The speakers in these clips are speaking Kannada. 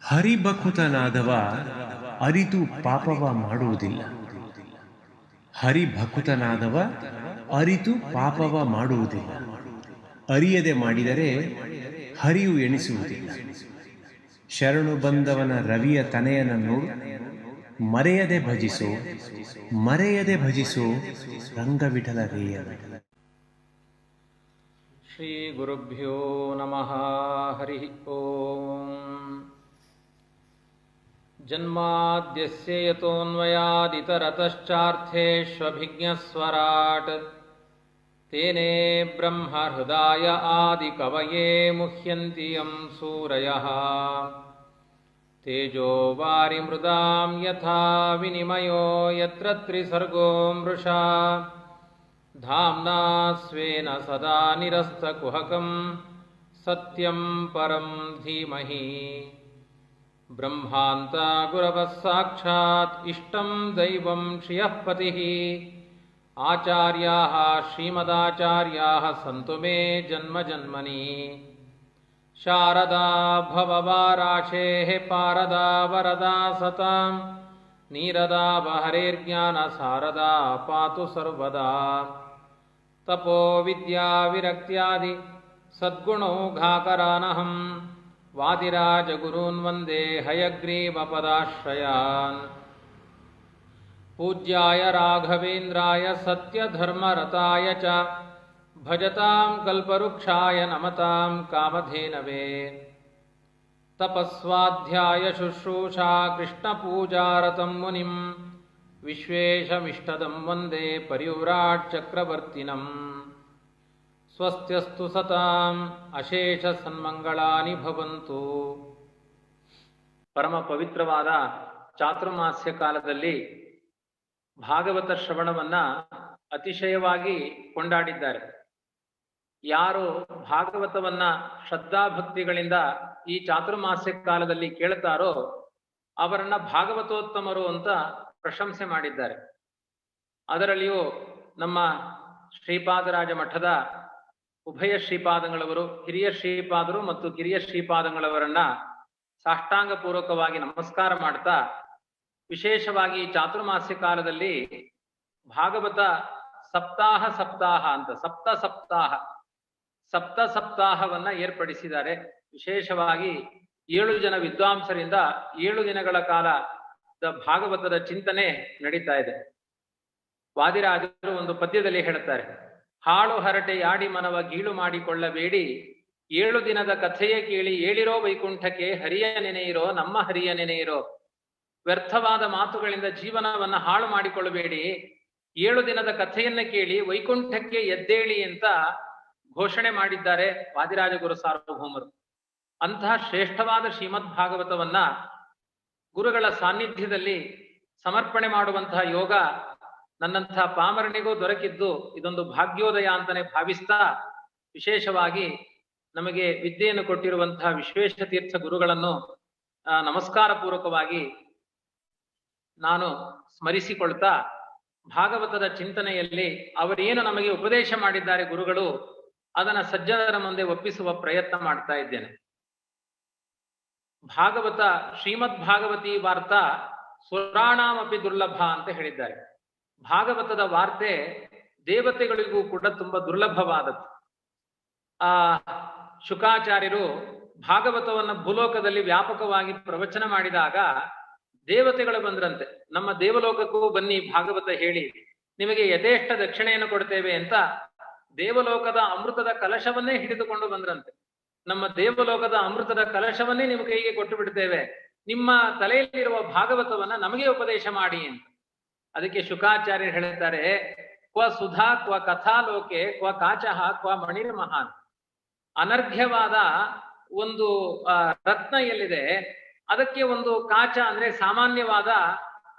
ಹರಿಭಕುತನಾದವ ಅರಿತು ಪಾಪವ ಮಾಡುವುದಿಲ್ಲ. ಹರಿಭಕುತನಾದವ ಅರಿತು ಪಾಪವ ಮಾಡುವುದಿಲ್ಲ. ಅರಿಯದೆ ಮಾಡಿದರೆ ಹರಿಯು ಎಣಿಸುವುದಿಲ್ಲ. ಶರಣು ಬಂದವನ ರವಿಯ ತನೆಯನನ್ನು ಮರೆಯದೆ ಭಜಿಸೋ, ಮರೆಯದೆ ಭಜಿಸೋ ರಂಗವಿಠಲ ರೇಯ. ಶ್ರೀ ಗುರುಭ್ಯೋ ನಮಃ. ಹರಿ ಓಂ. ಜನ್ಮಾದ್ಯಸ್ಯ ಯತೋನ್ವಯಾದಿತರತಶ್ಚಾರ್ಥೇಷ್ವಭಿಜ್ಞಸ್ವರಾಟ್ ತೇನೇ ಬ್ರಹ್ಮ ಹೃದಯ ಆದಿ ಕವಯೇ ಮುಹ್ಯಂತಿ ಯಂ ಸೂರಯಃ. ತೇಜೋ ವಾರಿ ಮೃದಾಂ ಯಥಾ ವಿನಿಮಯೋ ಯತ್ರ ತ್ರಿಸರ್ಗೋ ಮೃಷಾ. ಧಾಮ್ನಾ ಸ್ವೇನ ಸದಾ ನಿರಸ್ತಕುಹಕಂ ಸತ್ಯಂ ಪರಂ ಧೀಮಹಿ. ಬ್ರಹ್ಮಾಂತ ಗುರವಃ ಸಾಕ್ಷಾತ್ ಇಷ್ಟಂ ದೈವಂ ಶ್ರಿಯಃ ಪತಿಃ. ಆಚಾರ್ಯಾಃ ಶ್ರೀಮದಾಚಾರ್ಯಾಃ ಸಂತು ಮೇ ಜನ್ಮ ಜನ್ಮನಿ. ಶಾರದಾ ಭವವಾರಾಶೇಃ ಪಾರದಾ ವರದಾ ಸತಾಂ. ನೀರದಾ ಬಹರೇರ್ಜ್ಞಾನ ಸಾರದಾ ಪಾತು ಸರ್ವದಾ. ತಪೋ ವಿದ್ಯಾ ವಿರಕ್ತ್ಯಾದಿ ಸದ್ಗುಣೌಘಾಕರಾನಹಂ. ವಾದಿರಾಜ ಗುರೂನ್ ವಂದೇ ಹಯಗ್ರೀವ ಪದಾಶ್ರಯಾನ್. ಪೂಜ್ಯಾಯ ರಾಘವೇಂದ್ರಾಯ ಸತ್ಯಧರ್ಮರತಾಯ ಚ ಭಜತಾಂ ಕಲ್ಪವೃಕ್ಷಾಯ ನಮತಾಂ ಕಾಮಧೇನವೇ. ತಪಸ್ವಾಧ್ಯಾಯ ಶುಶ್ರೂಷಾ ಕೃಷ್ಣಪೂಜಾರತಂ ಮುನಿಂ. ವಿಶ್ವೇಶಮಿಷ್ಟದಂ ವಂದೇ ಪರಿವ್ರಾಟ್ ಚಕ್ರವರ್ತಿನಂ. ಸ್ವಸ್ತ್ಯಸ್ತು ಸತಾಂ ಅಶೇಷ ಸನ್ಮಂಗಳಾನಿ ಭವಂತು. ಪರಮ ಪವಿತ್ರವಾದ ಚಾತುರ್ಮಾಸ್ಯ ಕಾಲದಲ್ಲಿ ಭಾಗವತ ಶ್ರವಣವನ್ನ ಅತಿಶಯವಾಗಿ ಕೊಂಡಾಡಿದ್ದಾರೆ. ಯಾರು ಭಾಗವತವನ್ನ ಶ್ರದ್ಧಾಭಕ್ತಿಗಳಿಂದ ಈ ಚಾತುರ್ಮಾಸ್ಯ ಕಾಲದಲ್ಲಿ ಕೇಳುತ್ತಾರೋ ಅವರನ್ನ ಭಾಗವತೋತ್ತಮರು ಅಂತ ಪ್ರಶಂಸೆ ಮಾಡಿದ್ದಾರೆ. ಅದರಲ್ಲಿಯೂ ನಮ್ಮ ಶ್ರೀಪಾದರಾಜ ಮಠದ ಉಭಯ ಶ್ರೀಪಾದಂಗಳವರು, ಹಿರಿಯ ಶ್ರೀಪಾದರು ಮತ್ತು ಕಿರಿಯ ಶ್ರೀಪಾದಂಗಳವರನ್ನ ಸಾಷ್ಟಾಂಗ ಪೂರ್ವಕವಾಗಿ ನಮಸ್ಕಾರ ಮಾಡ್ತಾ, ವಿಶೇಷವಾಗಿ ಚಾತುರ್ಮಾಸ್ಯ ಕಾಲದಲ್ಲಿ ಭಾಗವತ ಸಪ್ತಾಹ ಸಪ್ತಾಹ ಅಂತ ಸಪ್ತ ಸಪ್ತಾಹವನ್ನ ಏರ್ಪಡಿಸಿದ್ದಾರೆ. ವಿಶೇಷವಾಗಿ 7 ಜನ ವಿದ್ವಾಂಸರಿಂದ 7 ದಿನಗಳ ಕಾಲ ಭಾಗವತದ ಚಿಂತನೆ ನಡೀತಾ ಇದೆ. ವಾದಿರಾಜರು ಒಂದು ಪದ್ಯದಲ್ಲಿ ಹೇಳುತ್ತಾರೆ, ಹಾಳು ಹರಟೆ ಯಾಡಿ ಮನವ ಗೀಳು ಮಾಡಿಕೊಳ್ಳಬೇಡಿ. 7 ದಿನದ ಕಥೆಯೇ ಕೇಳಿ ಏಳಿರೋ ವೈಕುಂಠಕ್ಕೆ ಹರಿಯ ನೆನೆಯಿರೋ, ನಮ್ಮ ಹರಿಯ ನೆನೆಯಿರೋ. ವ್ಯರ್ಥವಾದ ಮಾತುಗಳಿಂದ ಜೀವನವನ್ನ ಹಾಳು ಮಾಡಿಕೊಳ್ಳಬೇಡಿ. 7 ದಿನದ ಕಥೆಯನ್ನ ಕೇಳಿ ವೈಕುಂಠಕ್ಕೆ ಎದ್ದೇಳಿ ಅಂತ ಘೋಷಣೆ ಮಾಡಿದ್ದಾರೆ ವಾದಿರಾಜ ಗುರು ಸಾರ್ವಭೌಮರು. ಅಂತಹ ಶ್ರೇಷ್ಠವಾದ ಶ್ರೀಮದ್ ಭಾಗವತವನ್ನ ಗುರುಗಳ ಸಾನ್ನಿಧ್ಯದಲ್ಲಿ ಸಮರ್ಪಣೆ ಮಾಡುವಂತಹ ಯೋಗ ನನ್ನಂತಹ ಪಾಮರನಿಗೂ ದೊರಕಿದ್ದು ಇದೊಂದು ಭಾಗ್ಯೋದಯ ಅಂತಾನೆ ಭಾವಿಸ್ತಾ, ವಿಶೇಷವಾಗಿ ನಮಗೆ ವಿದ್ಯೆಯನ್ನು ಕೊಟ್ಟಿರುವಂತಹ ವಿಶ್ವೇಶತೀರ್ಥ ಗುರುಗಳನ್ನು ನಮಸ್ಕಾರ ಪೂರ್ವಕವಾಗಿ ನಾನು ಸ್ಮರಿಸಿಕೊಳ್ತಾ, ಭಾಗವತದ ಚಿಂತನೆಯಲ್ಲಿ ಅವರೇನು ನಮಗೆ ಉಪದೇಶ ಮಾಡಿದ್ದಾರೆ ಗುರುಗಳು, ಅದನ್ನ ಸಜ್ಜನರ ಮುಂದೆ ಒಪ್ಪಿಸುವ ಪ್ರಯತ್ನ ಮಾಡ್ತಾ ಇದ್ದೇನೆ. ಭಾಗವತ ಶ್ರೀಮದ್ ಭಾಗವತಿ ವಾರ್ತಾ ಸುರಾಣಾಮಪಿ ದುರ್ಲಭ ಅಂತ ಹೇಳಿದ್ದಾರೆ. ಭಾಗವತದ ವಾರ್ತೆ ದೇವತೆಗಳಿಗೂ ಕೂಡ ತುಂಬಾ ದುರ್ಲಭವಾದದ್ದು. ಶುಕಾಚಾರ್ಯರು ಭಾಗವತವನ್ನ ಭೂಲೋಕದಲ್ಲಿ ವ್ಯಾಪಕವಾಗಿ ಪ್ರವಚನ ಮಾಡಿದಾಗ ದೇವತೆಗಳು ಬಂದ್ರಂತೆ, ನಮ್ಮ ದೇವಲೋಕಕ್ಕೂ ಬನ್ನಿ ಭಾಗವತ ಹೇಳಿ, ನಿಮಗೆ ಯಥೇಷ್ಟ ದಕ್ಷಿಣೆಯನ್ನು ಕೊಡ್ತೇವೆ ಅಂತ ದೇವಲೋಕದ ಅಮೃತದ ಕಲಶವನ್ನೇ ಹಿಡಿದುಕೊಂಡು ಬಂದ್ರಂತೆ. ನಮ್ಮ ದೇವಲೋಕದ ಅಮೃತದ ಕಲಶವನ್ನೇ ನಿಮ್ಮ ಕೈಗೆ ಕೊಟ್ಟು ಬಿಡ್ತೇವೆ, ನಿಮ್ಮ ತಲೆಯಲ್ಲಿರುವ ಭಾಗವತವನ್ನ ನಮಗೆ ಉಪದೇಶ ಮಾಡಿ ಅಂತ. ಅದಕ್ಕೆ ಶುಕಾಚಾರ್ಯರು ಹೇಳ್ತಾರೆ, ಕ್ವ ಸುಧಾ ಕ್ವ ಕಥಾಲೋಕೆ ಕ್ವ ಕಾಚಃ ಕ್ವ ಮಣಿರ್ ಮಹಾನ್. ಅನರ್ಘ್ಯವಾದ ಒಂದು ರತ್ನ ಎಲ್ಲಿದೆ, ಅದಕ್ಕೆ ಒಂದು ಕಾಚ ಅಂದ್ರೆ ಸಾಮಾನ್ಯವಾದ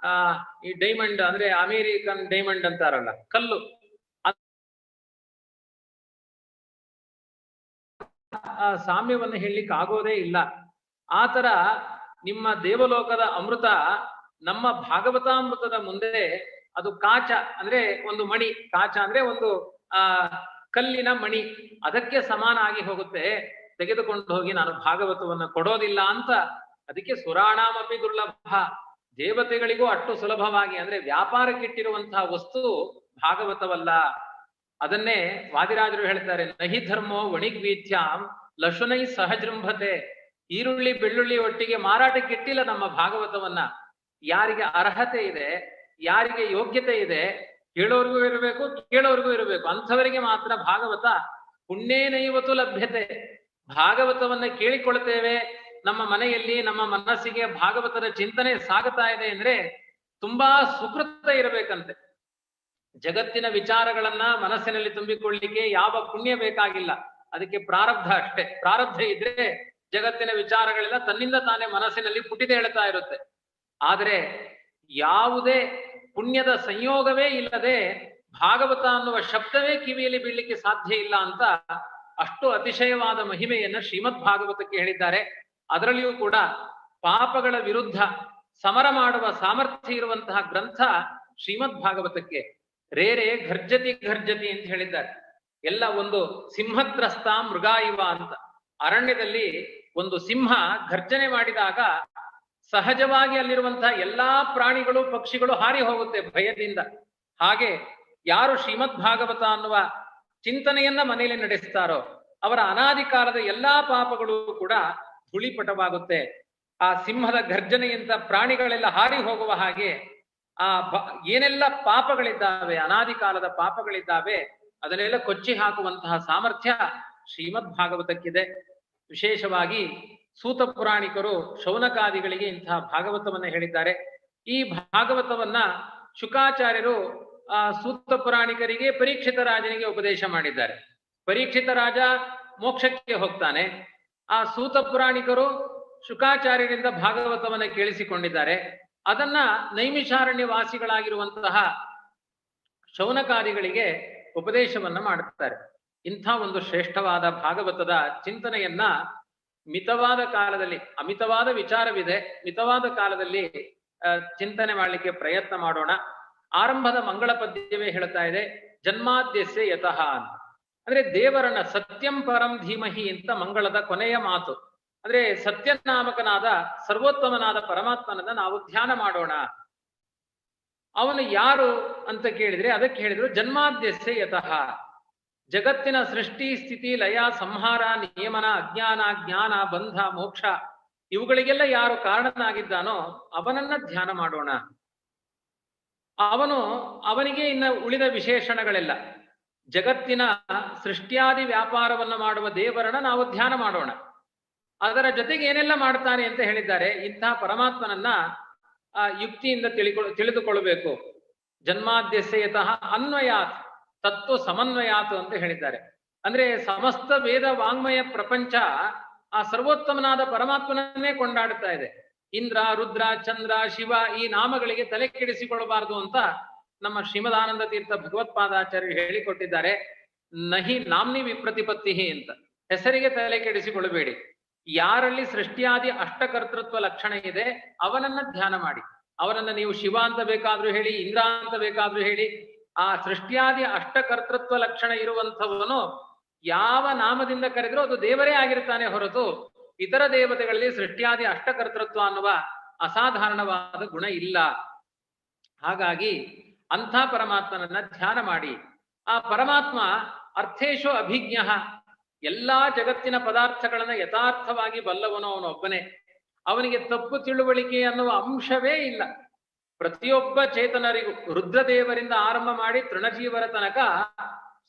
ಈ ಡೈಮಂಡ್ ಅಂದ್ರೆ ಅಮೇರಿಕನ್ ಡೈಮಂಡ್ ಅಂತಾರಲ್ಲ, ಕಲ್ಲು, ಸಾಮ್ಯವನ್ನು ಹೇಳಲಿಕ್ಕೆ ಆಗೋದೇ ಇಲ್ಲ. ಆತರ ನಿಮ್ಮ ದೇವಲೋಕದ ಅಮೃತ ನಮ್ಮ ಭಾಗವತಾಮೃತದ ಮುಂದೆ ಅದು ಕಾಚ ಅಂದ್ರೆ ಒಂದು ಮಣಿ, ಕಾಚ ಅಂದ್ರೆ ಒಂದು ಕಲ್ಲಿನ ಮಣಿ, ಅದಕ್ಕೆ ಸಮಾನ ಆಗಿ ಹೋಗುತ್ತೆ. ತೆಗೆದುಕೊಂಡು ಹೋಗಿ ನಾನು ಭಾಗವತವನ್ನು ಕೊಡೋದಿಲ್ಲ ಅಂತ ಅದಕ್ಕೆ ಸುರಾಣಾಮಪಿ ದುರ್ಲಭ, ದೇವತೆಗಳಿಗೂ ಅಷ್ಟು ಸುಲಭವಾಗಿ ಅಂದ್ರೆ ವ್ಯಾಪಾರಕ್ಕಿಟ್ಟಿರುವಂತಹ ವಸ್ತು ಭಾಗವತವಲ್ಲ. ಅದನ್ನೇ ವಾದಿರಾಜರು ಹೇಳ್ತಾರೆ, ನಹಿ ಧರ್ಮೋ ವಣಿಗ್ವೀಥ್ಯಾಂ ಲಶುನೈ ಸಹಜೃಂಭತೆ. ಈರುಳ್ಳಿ ಬೆಳ್ಳುಳ್ಳಿ ಒಟ್ಟಿಗೆ ಮಾರಾಟಕ್ಕಿಟ್ಟಿಲ್ಲ ನಮ್ಮ ಭಾಗವತವನ್ನ. ಯಾರಿಗೆ ಅರ್ಹತೆ ಇದೆ, ಯಾರಿಗೆ ಯೋಗ್ಯತೆ ಇದೆ, ಕೇಳೋರ್ಗೂ ಇರಬೇಕು, ಕೇಳೋರ್ಗೂ ಇರಬೇಕು, ಅಂಥವರಿಗೆ ಮಾತ್ರ ಭಾಗವತ ಪುಣ್ಯೇನೈವತು ಲಭ್ಯತೆ. ಭಾಗವತವನ್ನ ಕೇಳಿಕೊಳ್ತೇವೆ, ನಮ್ಮ ಮನೆಯಲ್ಲಿ ನಮ್ಮ ಮನಸ್ಸಿಗೆ ಭಾಗವತದ ಚಿಂತನೆ ಸಾಗುತ್ತಾ ಇದೆ ಅಂದ್ರೆ ತುಂಬಾ ಸುಕೃತ ಇರಬೇಕಂತೆ. ಜಗತ್ತಿನ ವಿಚಾರಗಳನ್ನ ಮನಸ್ಸಿನಲ್ಲಿ ತುಂಬಿಕೊಳ್ಳಿಕ್ಕೆ ಯಾವ ಪುಣ್ಯ ಬೇಕಾಗಿಲ್ಲ, ಅದಕ್ಕೆ ಪ್ರಾರಬ್ಧ ಅಷ್ಟೇ. ಪ್ರಾರಬ್ಧ ಇದ್ರೆ ಜಗತ್ತಿನ ವಿಚಾರಗಳೆಲ್ಲ ತನ್ನಿಂದ ತಾನೇ ಮನಸ್ಸಿನಲ್ಲಿ ಪುಟಿದೆ ಹೇಳ್ತಾ ಇರುತ್ತೆ. ಆದರೆ ಯಾವುದೇ ಪುಣ್ಯದ ಸಂಯೋಗವೇ ಇಲ್ಲದೆ ಭಾಗವತ ಅನ್ನುವ ಶಬ್ದವೇ ಕಿವಿಯಲ್ಲಿ ಬೀಳಲಿಕ್ಕೆ ಸಾಧ್ಯ ಇಲ್ಲ ಅಂತ ಅಷ್ಟು ಅತಿಶಯವಾದ ಮಹಿಮೆಯನ್ನ ಶ್ರೀಮದ್ ಭಾಗವತಕ್ಕೆ ಹೇಳಿದ್ದಾರೆ. ಅದರಲ್ಲಿಯೂ ಕೂಡ ಪಾಪಗಳ ವಿರುದ್ಧ ಸಮರ ಮಾಡುವ ಸಾಮರ್ಥ್ಯ ಇರುವಂತಹ ಗ್ರಂಥ ಶ್ರೀಮದ್ ಭಾಗವತಕ್ಕೆ. ರೇರೆ ಘರ್ಜತಿ ಘರ್ಜತಿ ಅಂತ ಹೇಳಿದ್ದಾರೆ. ಎಲ್ಲ ಒಂದು ಸಿಂಹತ್ರಸ್ತ ಮೃಗಾಯಿವ ಅಂತ. ಅರಣ್ಯದಲ್ಲಿ ಒಂದು ಸಿಂಹ ಘರ್ಜನೆ ಮಾಡಿದಾಗ ಸಹಜವಾಗಿ ಅಲ್ಲಿರುವಂತಹ ಎಲ್ಲಾ ಪ್ರಾಣಿಗಳು ಪಕ್ಷಿಗಳು ಹಾರಿ ಹೋಗುತ್ತೆ ಭಯದಿಂದ. ಹಾಗೆ ಯಾರು ಶ್ರೀಮದ್ ಭಾಗವತ ಅನ್ನುವ ಚಿಂತನೆಯನ್ನ ಮನೆಯಲ್ಲಿ ನಡೆಸ್ತಾರೋ ಅವರ ಅನಾದಿ ಕಾಲದ ಎಲ್ಲಾ ಪಾಪಗಳು ಕೂಡ ಧೂಳಿಪಟವಾಗುತ್ತೆ. ಆ ಸಿಂಹದ ಘರ್ಜನೆಯಿಂದ ಪ್ರಾಣಿಗಳೆಲ್ಲ ಹಾರಿ ಹೋಗುವ ಹಾಗೆ ಆ ಏನೆಲ್ಲ ಪಾಪಗಳಿದ್ದಾವೆ, ಅನಾದಿ ಕಾಲದ ಪಾಪಗಳಿದ್ದಾವೆ, ಅದನ್ನೆಲ್ಲ ಕೊಚ್ಚಿ ಹಾಕುವಂತಹ ಸಾಮರ್ಥ್ಯ ಶ್ರೀಮದ್ ಭಾಗವತಕ್ಕಿದೆ. ವಿಶೇಷವಾಗಿ ಸೂತ ಪುರಾಣಿಕರು ಶೌನಕಾದಿಗಳಿಗೆ ಇಂತಹ ಭಾಗವತವನ್ನ ಹೇಳಿದ್ದಾರೆ. ಈ ಭಾಗವತವನ್ನ ಶುಕಾಚಾರ್ಯರು ಸೂತ ಪುರಾಣಿಕರಿಗೆ ಪರೀಕ್ಷಿತ ರಾಜನಿಗೆ ಉಪದೇಶ ಮಾಡಿದ್ದಾರೆ. ಪರೀಕ್ಷಿತ ರಾಜ ಮೋಕ್ಷಕ್ಕೆ ಹೋಗ್ತಾನೆ. ಆ ಸೂತ ಪುರಾಣಿಕರು ಶುಕಾಚಾರ್ಯರಿಂದ ಭಾಗವತವನ್ನ ಕೇಳಿಸಿಕೊಂಡಿದ್ದಾರೆ. ಅದನ್ನ ನೈಮಿಷಾರಣ್ಯ ವಾಸಿಗಳಾಗಿರುವಂತಹ ಶೌನಕಾದಿಗಳಿಗೆ ಉಪದೇಶವನ್ನ ಮಾಡುತ್ತಾರೆ. ಇಂಥ ಒಂದು ಶ್ರೇಷ್ಠವಾದ ಭಾಗವತದ ಚಿಂತನೆಯನ್ನ ಮಿತವಾದ ಕಾಲದಲ್ಲಿ, ಅಮಿತವಾದ ವಿಚಾರವಿದೆ, ಮಿತವಾದ ಕಾಲದಲ್ಲಿ ಚಿಂತನೆ ಮಾಡಲಿಕ್ಕೆ ಪ್ರಯತ್ನ ಮಾಡೋಣ. ಆರಂಭದ ಮಂಗಳ ಪದ್ಯವೇ ಹೇಳ್ತಾ ಇದೆ, ಜನ್ಮಾದ್ಯಸ್ಯ ಯತಃ ಅಂತ. ಅಂದ್ರೆ ದೇವರನ್ನ ಸತ್ಯಂ ಪರಂ ಧೀಮಹಿ ಅಂತ ಮಂಗಳದ ಕೊನೆಯ ಮಾತು. ಅಂದ್ರೆ ಸತ್ಯನಾಮಕನಾದ ಸರ್ವೋತ್ತಮನಾದ ಪರಮಾತ್ಮನನ್ನ ನಾವು ಧ್ಯಾನ ಮಾಡೋಣ. ಅವನು ಯಾರು ಅಂತ ಕೇಳಿದ್ರೆ ಅದಕ್ಕೆ ಹೇಳಿದ್ರು ಜನ್ಮಾದ್ಯಸ್ಯ ಯತಃ. ಜಗತ್ತಿನ ಸೃಷ್ಟಿ ಸ್ಥಿತಿ ಲಯ ಸಂಹಾರ ನಿಯಮನ ಅಜ್ಞಾನ ಜ್ಞಾನ ಬಂಧ ಮೋಕ್ಷ ಇವುಗಳಿಗೆಲ್ಲ ಯಾರು ಕಾರಣನಾಗಿದ್ದಾನೋ ಅವನನ್ನ ಧ್ಯಾನ ಮಾಡೋಣ. ಅವನಿಗೆ ಇನ್ನ ಉಳಿದ ವಿಶೇಷಣಗಳೆಲ್ಲ. ಜಗತ್ತಿನ ಸೃಷ್ಟಿಯಾದಿ ವ್ಯಾಪಾರವನ್ನು ಮಾಡುವ ದೇವರನ್ನ ನಾವು ಧ್ಯಾನ ಮಾಡೋಣ. ಅದರ ಜೊತೆಗೆ ಏನೆಲ್ಲ ಮಾಡ್ತಾನೆ ಅಂತ ಹೇಳಿದ್ದಾರೆ. ಇಂಥ ಪರಮಾತ್ಮನನ್ನ ಯುಕ್ತಿಯಿಂದ ತಿಳಿದುಕೊಳ್ಳಬೇಕು. ಜನ್ಮಾದ್ಯಸ್ಯತಃ ಅನ್ವಯಾತ್ ತತ್ವ ಸಮನ್ವಯಾತು ಅಂತ ಹೇಳಿದ್ದಾರೆ. ಅಂದ್ರೆ ಸಮಸ್ತ ವೇದ ವಾಂಗ್ಮಯ ಪ್ರಪಂಚ ಆ ಸರ್ವೋತ್ತಮನಾದ ಪರಮಾತ್ಮನನ್ನೇ ಕೊಂಡಾಡುತ್ತಾ ಇದೆ. ಇಂದ್ರ ರುದ್ರ ಚಂದ್ರ ಶಿವ ಈ ನಾಮಗಳಿಗೆ ತಲೆ ಕೆಡಿಸಿಕೊಳ್ಳಬಾರದು ಅಂತ ನಮ್ಮ ಶ್ರೀಮದಾನಂದ ತೀರ್ಥ ಭಗವತ್ಪಾದಾಚಾರ್ಯರು ಹೇಳಿಕೊಟ್ಟಿದ್ದಾರೆ. ನಹಿ ನಾಮ್ನಿ ವಿಪ್ರತಿಪತ್ತಿ ಅಂತ. ಹೆಸರಿಗೆ ತಲೆ ಕೆಡಿಸಿಕೊಳ್ಳಬೇಡಿ. ಯಾರಲ್ಲಿ ಸೃಷ್ಟಿಯಾದಿ ಅಷ್ಟಕರ್ತೃತ್ವ ಲಕ್ಷಣ ಇದೆ ಅವನನ್ನ ಧ್ಯಾನ ಮಾಡಿ. ಅವನನ್ನ ನೀವು ಶಿವ ಅಂತ ಬೇಕಾದ್ರೂ ಹೇಳಿ, ಇಂದ್ರ ಅಂತ ಬೇಕಾದ್ರೂ ಹೇಳಿ, ಆ ಸೃಷ್ಟಿಯಾದಿ ಅಷ್ಟಕರ್ತೃತ್ವ ಲಕ್ಷಣ ಇರುವಂಥವನು ಯಾವ ನಾಮದಿಂದ ಕರೆದ್ರೂ ಅದು ದೇವರೇ ಆಗಿರ್ತಾನೆ ಹೊರತು ಇತರ ದೇವತೆಗಳಲ್ಲಿ ಸೃಷ್ಟಿಯಾದಿ ಅಷ್ಟಕರ್ತೃತ್ವ ಅನ್ನುವ ಅಸಾಧಾರಣವಾದ ಗುಣ ಇಲ್ಲ. ಹಾಗಾಗಿ ಅಂಥ ಪರಮಾತ್ಮನನ್ನ ಧ್ಯಾನ ಮಾಡಿ. ಆ ಪರಮಾತ್ಮ ಅರ್ಥೇಶು ಅಭಿಜ್ಞ, ಎಲ್ಲಾ ಜಗತ್ತಿನ ಪದಾರ್ಥಗಳನ್ನ ಯಥಾರ್ಥವಾಗಿ ಬಲ್ಲವನು ಅವನೊಬ್ಬನೇ. ಅವನಿಗೆ ತಪ್ಪು ತಿಳುವಳಿಕೆ ಅನ್ನುವ ಅಂಶವೇ ಇಲ್ಲ. ಪ್ರತಿಯೊಬ್ಬ ಚೇತನರಿಗೂ ರುದ್ರದೇವರಿಂದ ಆರಂಭ ಮಾಡಿ ತೃಣಜೀವರ ತನಕ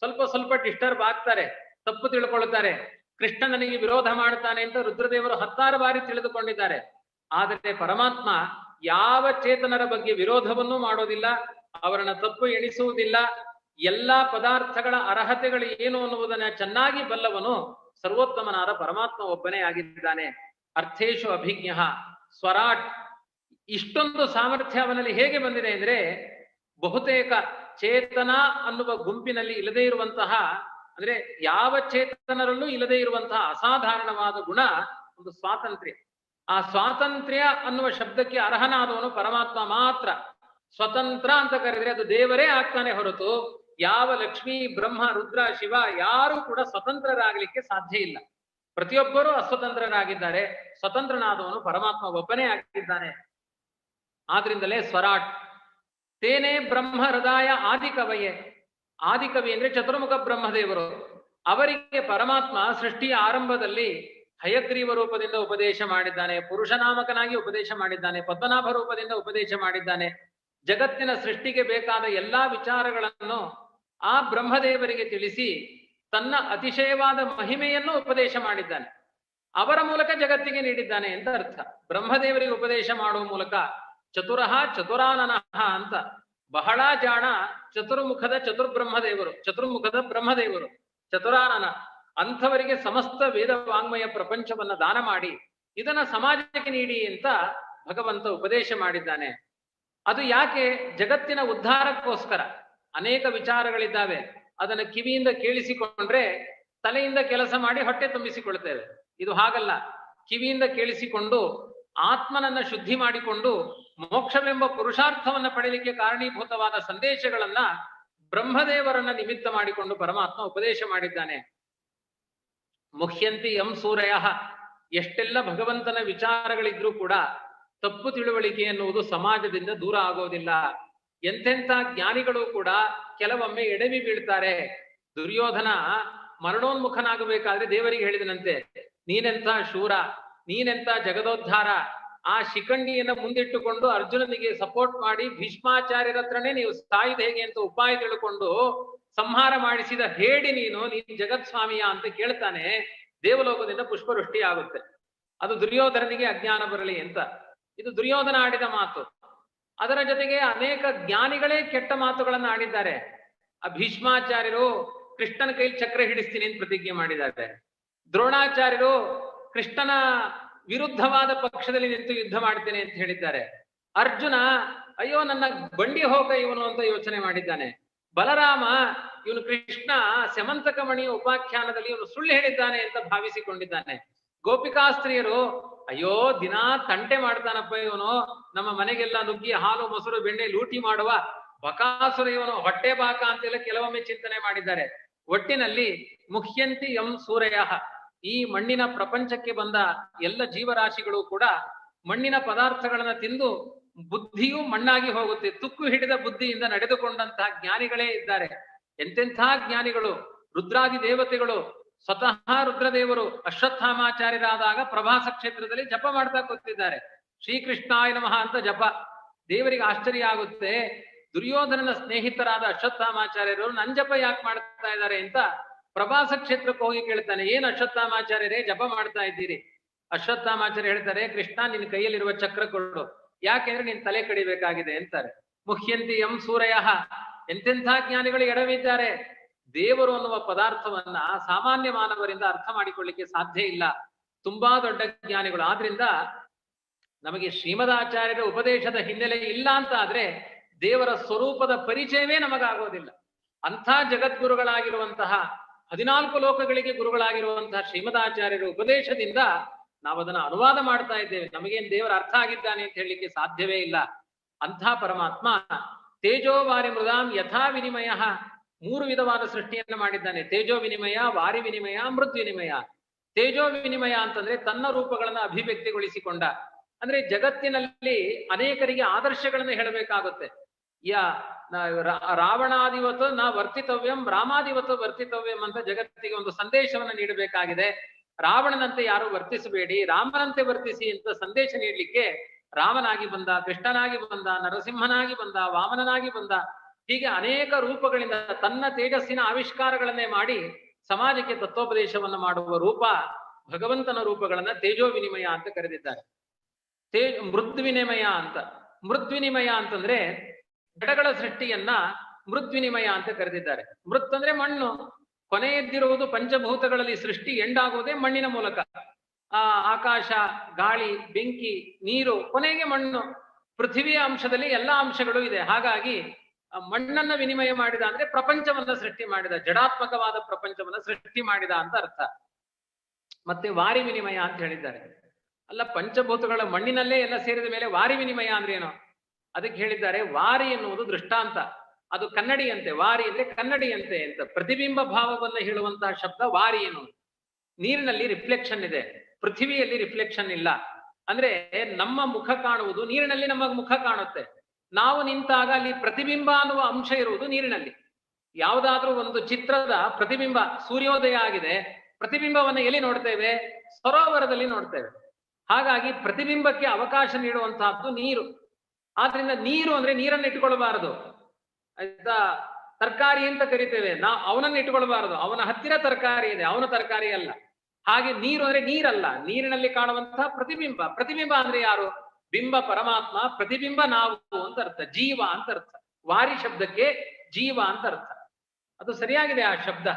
ಸ್ವಲ್ಪ ಡಿಸ್ಟರ್ಬ್ ಆಗ್ತಾರೆ, ತಪ್ಪು ತಿಳ್ಕೊಳ್ತಾರೆ. ಕೃಷ್ಣ ನನಗೆ ವಿರೋಧ ಮಾಡ್ತಾನೆ ಅಂತ ರುದ್ರದೇವರು 16 ಬಾರಿ ತಿಳಿದುಕೊಂಡಿದ್ದಾರೆ. ಆದರೆ ಪರಮಾತ್ಮ ಯಾವ ಚೇತನರ ಬಗ್ಗೆ ವಿರೋಧವನ್ನೂ ಮಾಡೋದಿಲ್ಲ, ಅವರನ್ನ ತಪ್ಪು ಎಣಿಸುವುದಿಲ್ಲ. ಎಲ್ಲಾ ಪದಾರ್ಥಗಳ ಅರ್ಹತೆಗಳು ಏನು ಅನ್ನುವುದನ್ನ ಚೆನ್ನಾಗಿ ಬಲ್ಲವನು ಸರ್ವೋತ್ತಮನಾದ ಪರಮಾತ್ಮ ಒಬ್ಬನೇ ಆಗಿದ್ದಾನೆ. ಅರ್ಥೇಶು ಅಭಿಜ್ಞ ಸ್ವರಾಟ್. ಇಷ್ಟೊಂದು ಸಾಮರ್ಥ್ಯ ಅವನಲ್ಲಿ ಹೇಗೆ ಬಂದಿದೆ ಅಂದ್ರೆ, ಬಹುತೇಕ ಚೇತನ ಅನ್ನುವ ಗುಂಪಿನಲ್ಲಿ ಇಲ್ಲದೇ ಇರುವಂತಹ, ಅಂದ್ರೆ ಯಾವ ಚೇತನರಲ್ಲೂ ಇಲ್ಲದೇ ಇರುವಂತಹ ಅಸಾಧಾರಣವಾದ ಗುಣ ಒಂದು ಸ್ವಾತಂತ್ರ್ಯ. ಆ ಸ್ವಾತಂತ್ರ್ಯ ಅನ್ನುವ ಶಬ್ದಕ್ಕೆ ಅರ್ಹನಾದವನು ಪರಮಾತ್ಮ ಮಾತ್ರ. ಸ್ವತಂತ್ರ ಅಂತ ಕರೆದ್ರೆ ಅದು ದೇವರೇ ಆಗ್ತಾನೆ ಹೊರತು ಯಾವ ಲಕ್ಷ್ಮೀ ಬ್ರಹ್ಮ ರುದ್ರ ಶಿವ ಯಾರು ಕೂಡ ಸ್ವತಂತ್ರರಾಗಲಿಕ್ಕೆ ಸಾಧ್ಯ ಇಲ್ಲ. ಪ್ರತಿಯೊಬ್ಬರೂ ಅಸ್ವತಂತ್ರರಾಗಿದ್ದಾರೆ. ಸ್ವತಂತ್ರನಾದವನು ಪರಮಾತ್ಮ ಒಬ್ಬನೇ ಆಗಿದ್ದಾನೆ. ಆದ್ರಿಂದಲೇ ಸ್ವರಾಟ್ ತೇನೇ ಬ್ರಹ್ಮ ಹೃದಯ ಆದಿಕವಯೇ. ಆದಿಕವಿ ಅಂದ್ರೆ ಚತುರ್ಮುಖ ಬ್ರಹ್ಮದೇವರು. ಅವರಿಗೆ ಪರಮಾತ್ಮ ಸೃಷ್ಟಿಯ ಆರಂಭದಲ್ಲಿ ಹಯಗ್ರೀವ ರೂಪದಿಂದ ಉಪದೇಶ ಮಾಡಿದ್ದಾನೆ, ಪುರುಷನಾಮಕನಾಗಿ ಉಪದೇಶ ಮಾಡಿದ್ದಾನೆ, ಪದ್ಮನಾಭ ರೂಪದಿಂದ ಉಪದೇಶ ಮಾಡಿದ್ದಾನೆ. ಜಗತ್ತಿನ ಸೃಷ್ಟಿಗೆ ಬೇಕಾದ ಎಲ್ಲಾ ವಿಚಾರಗಳನ್ನು ಆ ಬ್ರಹ್ಮದೇವರಿಗೆ ತಿಳಿಸಿ ತನ್ನ ಅತಿಶಯವಾದ ಮಹಿಮೆಯನ್ನು ಉಪದೇಶ ಮಾಡಿದ್ದಾನೆ. ಅವರ ಮೂಲಕ ಜಗತ್ತಿಗೆ ನೀಡಿದ್ದಾನೆ ಅಂತ ಅರ್ಥ. ಬ್ರಹ್ಮದೇವರಿಗೆ ಉಪದೇಶ ಮಾಡುವ ಮೂಲಕ ಚತುರಃ ಚತುರಾನನಃ ಅಂತ ಬಹಳ ಜಾಣ ಚತುರ್ಮುಖದ ಬ್ರಹ್ಮದೇವರು ಚತುರಾನನ ಅಂಥವರಿಗೆ ಸಮಸ್ತ ವೇದ ವಾಂಗ್ಮಯ ಪ್ರಪಂಚವನ್ನ ದಾನ ಮಾಡಿ ಇದನ್ನ ಸಮಾಜಕ್ಕೆ ನೀಡಿ ಅಂತ ಭಗವಂತ ಉಪದೇಶ ಮಾಡಿದ್ದಾನೆ. ಅದು ಯಾಕೆ? ಜಗತ್ತಿನ ಉದ್ಧಾರಕ್ಕೋಸ್ಕರ. ಅನೇಕ ವಿಚಾರಗಳಿದ್ದಾವೆ, ಅದನ್ನ ಕಿವಿಯಿಂದ ಕೇಳಿಸಿಕೊಂಡ್ರೆ ತಲೆಯಿಂದ ಕೆಲಸ ಮಾಡಿ ಹೊಟ್ಟೆ ತುಂಬಿಸಿಕೊಳ್ತೇವೆ. ಇದು ಹಾಗಲ್ಲ. ಕಿವಿಯಿಂದ ಕೇಳಿಸಿಕೊಂಡು ಆತ್ಮನನ್ನ ಶುದ್ಧಿ ಮಾಡಿಕೊಂಡು ಮೋಕ್ಷವೆಂಬ ಪುರುಷಾರ್ಥವನ್ನ ಪಡೆಯಲಿಕ್ಕೆ ಕಾರಣೀಭೂತವಾದ ಸಂದೇಶಗಳನ್ನ ಬ್ರಹ್ಮದೇವರನ್ನ ನಿಮಿತ್ತ ಮಾಡಿಕೊಂಡು ಪರಮಾತ್ಮ ಉಪದೇಶ ಮಾಡಿದ್ದಾನೆ. ಮುಖ್ಯಂತಿ ಯಂ ಸೂರಯ. ಎಷ್ಟೆಲ್ಲ ಭಗವಂತನ ವಿಚಾರಗಳಿದ್ರೂ ಕೂಡ ತಪ್ಪು ತಿಳುವಳಿಕೆ ಎನ್ನುವುದು ಸಮಾಜದಿಂದ ದೂರ ಆಗೋದಿಲ್ಲ. ಎಂತೆಂಥ ಜ್ಞಾನಿಗಳು ಕೂಡ ಕೆಲವೊಮ್ಮೆ ಎಡವಿ ಬೀಳ್ತಾರೆ. ದುರ್ಯೋಧನ ಮರಣೋನ್ಮುಖನಾಗಬೇಕಾದ್ರೆ ದೇವರಿಗೆ ಹೇಳಿದನಂತೆ, ನೀನೆಂಥ ಶೂರ, ನೀನೆಂಥ ಜಗದೋದ್ಧಾರ. ಆ ಶಿಖಂಡಿಯನ್ನ ಮುಂದಿಟ್ಟುಕೊಂಡು ಅರ್ಜುನನಿಗೆ ಸಪೋರ್ಟ್ ಮಾಡಿ ಭೀಷ್ಮಾಚಾರ್ಯರ ಹತ್ರನೇ ನೀವು ಸಾಯುದು ಹೇಗೆ ಅಂತ ಉಪಾಯ ತಿಳ್ಕೊಂಡು ಸಂಹಾರ ಮಾಡಿಸಿದ ಹೇಳಿ ನೀನು ಜಗತ್ಸ್ವಾಮಿಯ ಅಂತ ಕೇಳ್ತಾನೆ. ದೇವಲೋಕದಿಂದ ಪುಷ್ಪವೃಷ್ಟಿ ಆಗುತ್ತೆ. ಅದು ದುರ್ಯೋಧನನಿಗೆ ಅಜ್ಞಾನ ಬರಲಿ ಅಂತ. ಇದು ದುರ್ಯೋಧನ ಆಡಿದ ಮಾತು. ಅದರ ಜೊತೆಗೆ ಅನೇಕ ಜ್ಞಾನಿಗಳೇ ಕೆಟ್ಟ ಮಾತುಗಳನ್ನ ಆಡಿದ್ದಾರೆ. ಆ ಭೀಷ್ಮಾಚಾರ್ಯರು ಕೃಷ್ಣನ ಕೈಲಿ ಚಕ್ರ ಹಿಡಿಸ್ತೀನಿ ಅಂತ ಪ್ರತಿಜ್ಞೆ ಮಾಡಿದ್ದಾರೆ. ದ್ರೋಣಾಚಾರ್ಯರು ಕೃಷ್ಣನ ವಿರುದ್ಧವಾದ ಪಕ್ಷದಲ್ಲಿ ನಿಂತು ಯುದ್ಧ ಮಾಡ್ತೇನೆ ಅಂತ ಹೇಳಿದ್ದಾರೆ. ಅರ್ಜುನ ಅಯ್ಯೋ ನನ್ನ ಬಂಡಿ ಹೋಗ ಇವನು ಅಂತ ಯೋಚನೆ ಮಾಡಿದ್ದಾನೆ. ಬಲರಾಮ ಇವನು ಕೃಷ್ಣ ಸ್ಯಮಂತಕ ಮಣಿಯ ಉಪಾಖ್ಯಾನದಲ್ಲಿ ಇವನು ಸುಳ್ಳು ಹೇಳಿದ್ದಾನೆ ಅಂತ ಭಾವಿಸಿಕೊಂಡಿದ್ದಾನೆ. ಗೋಪಿಕಾಸ್ತ್ರೀಯರು ಅಯ್ಯೋ ದಿನಾ ತಂಟೆ ಮಾಡ್ತಾನಪ್ಪ ಇವನು, ನಮ್ಮ ಮನೆಗೆಲ್ಲ ನುಗ್ಗಿ ಹಾಲು ಮೊಸರು ಬೆಣ್ಣೆ ಲೂಟಿ ಮಾಡುವ ಬಕಾಸುರ ಇವನು, ಹೊಟ್ಟೆ ಬಾಕ ಅಂತೆಲ್ಲ ಕೆಲವೊಮ್ಮೆ ಚಿಂತನೆ ಮಾಡಿದ್ದಾರೆ. ಒಟ್ಟಿನಲ್ಲಿ ಮುಖ್ಯಂತಿ ಯಂ ಸೂರಯ. ಈ ಮಣ್ಣಿನ ಪ್ರಪಂಚಕ್ಕೆ ಬಂದ ಎಲ್ಲ ಜೀವರಾಶಿಗಳು ಕೂಡ ಮಣ್ಣಿನ ಪದಾರ್ಥಗಳನ್ನ ತಿಂದು ಬುದ್ಧಿಯೂ ಮಣ್ಣಾಗಿ ಹೋಗುತ್ತೆ. ತುಕ್ಕು ಹಿಡಿದ ಬುದ್ಧಿಯಿಂದ ನಡೆದುಕೊಂಡಂತಹ ಜ್ಞಾನಿಗಳೇ ಇದ್ದಾರೆ. ಎಂತೆಂಥ ಜ್ಞಾನಿಗಳು! ರುದ್ರಾದಿ ದೇವತೆಗಳು, ಸ್ವತಃ ರುದ್ರದೇವರು ಅಶ್ವತ್ಥಾಮಾಚಾರ್ಯರಾದಾಗ ಪ್ರಭಾಸ ಕ್ಷೇತ್ರದಲ್ಲಿ ಜಪ ಮಾಡ್ತಾ ಕೂತಿದ್ದಾರೆ. ಶ್ರೀಕೃಷ್ಣಾಯ ನಮಃ ಅಂತ ಜಪ. ದೇವರಿಗೆ ಆಶ್ಚರ್ಯ ಆಗುತ್ತೆ. ದುರ್ಯೋಧನನ ಸ್ನೇಹಿತರಾದ ಅಶ್ವತ್ಥಾಮಾಚಾರ್ಯರು ನನ್ ಜಪ ಯಾಕೆ ಮಾಡ್ತಾ ಇದ್ದಾರೆ ಅಂತ ಪ್ರಭಾಸ ಕ್ಷೇತ್ರಕ್ಕೆ ಹೋಗಿ ಕೇಳ್ತಾನೆ. ಏನ್ ಅಶ್ವತ್ಥಾಮಾಚಾರ್ಯರೇ ಜಪ ಮಾಡ್ತಾ ಇದ್ದೀರಿ? ಅಶ್ವತ್ಥಾಮಾಚಾರ್ಯ ಹೇಳ್ತಾರೆ, ಕೃಷ್ಣ ನಿನ್ನ ಕೈಯಲ್ಲಿರುವ ಚಕ್ರ ಕೊಡು, ಯಾಕೆಂದ್ರೆ ನೀನ್ ತಲೆ ಕಡಿಬೇಕಾಗಿದೆ ಅಂತಾರೆ. ಮುಖ್ಯಂತಿ ಯಂ ಸೂರಯ. ಎಂತೆಂಥ ಜ್ಞಾನಿಗಳು ಎಡವಿದ್ದಾರೆ. ದೇವರು ಅನ್ನುವ ಪದಾರ್ಥವನ್ನ ಸಾಮಾನ್ಯ ಮಾನವರಿಂದ ಅರ್ಥ ಮಾಡಿಕೊಳ್ಳಿಕ್ಕೆ ಸಾಧ್ಯ ಇಲ್ಲ. ತುಂಬಾ ದೊಡ್ಡ ಜ್ಞಾನಿಗಳು. ಆದ್ರಿಂದ ನಮಗೆ ಶ್ರೀಮದಾಚಾರ್ಯರ ಉಪದೇಶದ ಹಿನ್ನೆಲೆ ಇಲ್ಲ ಅಂತ ಆದ್ರೆ ದೇವರ ಸ್ವರೂಪದ ಪರಿಚಯವೇ ನಮಗಾಗೋದಿಲ್ಲ. ಅಂಥ ಜಗದ್ಗುರುಗಳಾಗಿರುವಂತಹ 14 ಲೋಕಗಳಿಗೆ ಗುರುಗಳಾಗಿರುವಂತಹ ಶ್ರೀಮದಾಚಾರ್ಯರ ಉಪದೇಶದಿಂದ ನಾವು ಅದನ್ನ ಅನುವಾದ ಮಾಡ್ತಾ ಇದ್ದೇವೆ. ನಮಗೇನ್ ದೇವರ ಅರ್ಥ ಆಗಿದ್ದಾನೆ ಅಂತ ಹೇಳಲಿಕ್ಕೆ ಸಾಧ್ಯವೇ ಇಲ್ಲ. ಅಂಥ ಪರಮಾತ್ಮ ತೇಜೋ ವಾರಿ ಮೃದಾಂ ಯಥಾ ವಿನಿಮಯ. 3 ವಿಧವಾದ ಸೃಷ್ಟಿಯನ್ನ ಮಾಡಿದ್ದಾನೆ. ತೇಜೋ ವಿನಿಮಯ, ವಾರಿ ವಿನಿಮಯ, ಮೃದ್ ವಿನಿಮಯ. ತೇಜೋ ವಿನಿಮಯ ಅಂತಂದ್ರೆ ತನ್ನ ರೂಪಗಳನ್ನ ಅಭಿವ್ಯಕ್ತಿಗೊಳಿಸಿಕೊಂಡ. ಅಂದ್ರೆ ಜಗತ್ತಿನಲ್ಲಿ ಅನೇಕರಿಗೆ ಆದರ್ಶಗಳನ್ನ ಹೇಳಬೇಕಾಗುತ್ತೆ. ರಾವಣಾದಿವತ್ತು ನಾ ವರ್ತಿತವ್ಯಂ, ರಾಮಾದಿವತ್ತು ವರ್ತಿತವ್ಯಂ ಅಂತ ಜಗತ್ತಿಗೆ ಒಂದು ಸಂದೇಶವನ್ನ ನೀಡಬೇಕಾಗಿದೆ. ರಾವಣನಂತೆ ಯಾರು ವರ್ತಿಸಬೇಡಿ, ರಾಮನಂತೆ ವರ್ತಿಸಿ ಅಂತ ಸಂದೇಶ ನೀಡಲಿಕ್ಕೆ ರಾಮನಾಗಿ ಬಂದ, ಕೃಷ್ಣನಾಗಿ ಬಂದ, ನರಸಿಂಹನಾಗಿ ಬಂದ, ವಾಮನನಾಗಿ ಬಂದ. ಹೀಗೆ ಅನೇಕ ರೂಪಗಳಿಂದ ತನ್ನ ತೇಜಸ್ಸಿನ ಆವಿಷ್ಕಾರಗಳನ್ನೇ ಮಾಡಿ ಸಮಾಜಕ್ಕೆ ತತ್ವೋಪದೇಶವನ್ನ ಮಾಡುವ ರೂಪ ಭಗವಂತನ ರೂಪಗಳನ್ನ ತೇಜೋ ವಿನಿಮಯ ಅಂತ ಕರೆದಿದ್ದಾರೆ. ಮೃದ್ವಿನಿಮಯ ಅಂತ. ಮೃದ್ವಿನಿಮಯ ಅಂತಂದ್ರೆ ಜಡಗಳ ಸೃಷ್ಟಿಯನ್ನ ಮೃದ್ವಿನಿಮಯ ಅಂತ ಕರೆದಿದ್ದಾರೆ. ಮೃತ್ ಅಂದ್ರೆ ಮಣ್ಣು. ಕೊನೆಯದ್ದಿರುವುದು ಪಂಚಭೂತಗಳಲ್ಲಿ ಸೃಷ್ಟಿ ಎಂಡಾಗುವುದೇ ಮಣ್ಣಿನ ಮೂಲಕ. ಆಕಾಶ, ಗಾಳಿ, ಬೆಂಕಿ, ನೀರು, ಕೊನೆಗೆ ಮಣ್ಣು. ಪೃಥ್ವಿಯ ಅಂಶದಲ್ಲಿ ಎಲ್ಲಾ ಅಂಶಗಳು ಇದೆ. ಹಾಗಾಗಿ ಮಣ್ಣನ್ನ ವಿನಿಮಯ ಮಾಡಿದ ಅಂದ್ರೆ ಪ್ರಪಂಚವನ್ನ ಸೃಷ್ಟಿ ಮಾಡಿದ, ಜಡಾತ್ಮಕವಾದ ಪ್ರಪಂಚವನ್ನ ಸೃಷ್ಟಿ ಮಾಡಿದ ಅಂತ ಅರ್ಥ. ಮತ್ತೆ ವಾರಿ ವಿನಿಮಯ ಅಂತ ಹೇಳಿದ್ದಾರೆ. ಅಲ್ಲ, ಪಂಚಭೂತಗಳ ಮಣ್ಣಿನಲ್ಲೇ ಎಲ್ಲ ಸೇರಿದ ಮೇಲೆ ವಾರಿ ವಿನಿಮಯ ಅಂದ್ರೆ ಏನು? ಅದಕ್ಕೆ ಹೇಳಿದ್ದಾರೆ, ವಾರಿ ಎನ್ನುವುದು ದೃಷ್ಟಾಂತ. ಅದು ಕನ್ನಡಿಯಂತೆ. ವಾರಿ ಅಂದ್ರೆ ಕನ್ನಡಿಯಂತೆ ಅಂತ ಪ್ರತಿಬಿಂಬ ಭಾವವನ್ನು ಹೇಳುವಂತಹ ಶಬ್ದ ವಾರಿ ಎನ್ನುವುದು. ನೀರಿನಲ್ಲಿ ರಿಫ್ಲೆಕ್ಷನ್ ಇದೆ, ಪೃಥ್ವಿಯಲ್ಲಿ ರಿಫ್ಲೆಕ್ಷನ್ ಇಲ್ಲ. ಅಂದ್ರೆ ನಮ್ಮ ಮುಖ ಕಾಣುವುದು ನೀರಿನಲ್ಲಿ, ನಮ್ಮ ಮುಖ ಕಾಣುತ್ತೆ. ನಾವು ನಿಂತಾಗ ಅಲ್ಲಿ ಪ್ರತಿಬಿಂಬ ಅನ್ನುವ ಅಂಶ ಇರುವುದು ನೀರಿನಲ್ಲಿ. ಯಾವುದಾದ್ರೂ ಒಂದು ಚಿತ್ರದ ಪ್ರತಿಬಿಂಬ, ಸೂರ್ಯೋದಯ ಆಗಿದೆ, ಪ್ರತಿಬಿಂಬವನ್ನು ಎಲ್ಲಿ ನೋಡ್ತೇವೆ? ಸರೋವರದಲ್ಲಿ ನೋಡ್ತೇವೆ. ಹಾಗಾಗಿ ಪ್ರತಿಬಿಂಬಕ್ಕೆ ಅವಕಾಶ ನೀಡುವಂತಹದ್ದು ನೀರು. ಆದ್ರಿಂದ ನೀರು ಅಂದ್ರೆ ನೀರನ್ನು ಇಟ್ಕೊಳ್ಬಾರದು, ಆಯ್ತಾ? ತರಕಾರಿ ಅಂತ ಕರಿತೇವೆ, ಅವನನ್ನು ಇಟ್ಕೊಳ್ಬಾರದು. ಅವನ ಹತ್ತಿರ ತರಕಾರಿ ಇದೆ, ಅವನ ತರಕಾರಿ ಅಲ್ಲ. ಹಾಗೆ ನೀರು ಅಂದ್ರೆ ನೀರಲ್ಲ, ನೀರಿನಲ್ಲಿ ಕಾಣುವಂತಹ ಪ್ರತಿಬಿಂಬ. ಪ್ರತಿಬಿಂಬ ಅಂದ್ರೆ ಯಾರು? ಬಿಂಬ ಪರಮಾತ್ಮ, ಪ್ರತಿಬಿಂಬ ನಾವು ಅಂತ ಅರ್ಥ, ಜೀವ ಅಂತ ಅರ್ಥ. ವಾರಿ ಶಬ್ದಕ್ಕೆ ಜೀವ ಅಂತ ಅರ್ಥ. ಅದು ಸರಿಯಾಗಿದೆ ಆ ಶಬ್ದ.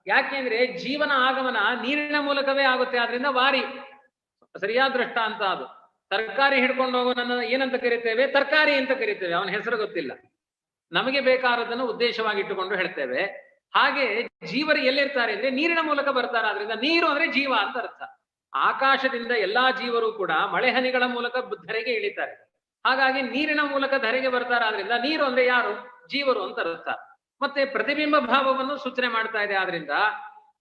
ಯಾಕೆಂದ್ರೆ ಜೀವನ ಆಗಮನ ನೀರಿನ ಮೂಲಕವೇ ಆಗುತ್ತೆ. ಆದ್ರಿಂದ ವಾರಿ ಸರಿಯಾದ ದೃಷ್ಟ ಅಂತ. ಅದು ತರಕಾರಿ ಹಿಡ್ಕೊಂಡು ಹೋಗೋನನ್ನ ಏನಂತ ಕರಿತೇವೆ? ತರಕಾರಿ ಅಂತ ಕರಿತೇವೆ. ಅವನ ಹೆಸರು ಗೊತ್ತಿಲ್ಲ, ನಮಗೆ ಬೇಕಾದದನ್ನು ಉದ್ದೇಶವಾಗಿ ಇಟ್ಟುಕೊಂಡು ಹೇಳ್ತೇವೆ. ಹಾಗೆ ಜೀವರು ಎಲ್ಲಿರ್ತಾರೆ ಅಂದ್ರೆ ನೀರಿನ ಮೂಲಕ ಬರ್ತಾರೆ. ಆದ್ರಿಂದ ನೀರು ಅಂದ್ರೆ ಜೀವ ಅಂತ ಅರ್ಥ. ಆಕಾಶದಿಂದ ಎಲ್ಲಾ ಜೀವರು ಕೂಡ ಮಳೆ ಹನಿಗಳ ಮೂಲಕ ಧರೆಗೆ ಇಳಿತಾರೆ. ಹಾಗಾಗಿ ನೀರಿನ ಮೂಲಕ ಧರೆಗೆ ಬರ್ತಾರೆ. ಆದ್ರಿಂದ ನೀರು ಅಂದ್ರೆ ಯಾರು? ಜೀವರು ಅಂತ ಅರ್ಥ. ಮತ್ತೆ ಪ್ರತಿಬಿಂಬ ಭಾವವನ್ನು ಸೂಚನೆ ಮಾಡ್ತಾ ಇದೆ. ಆದ್ರಿಂದ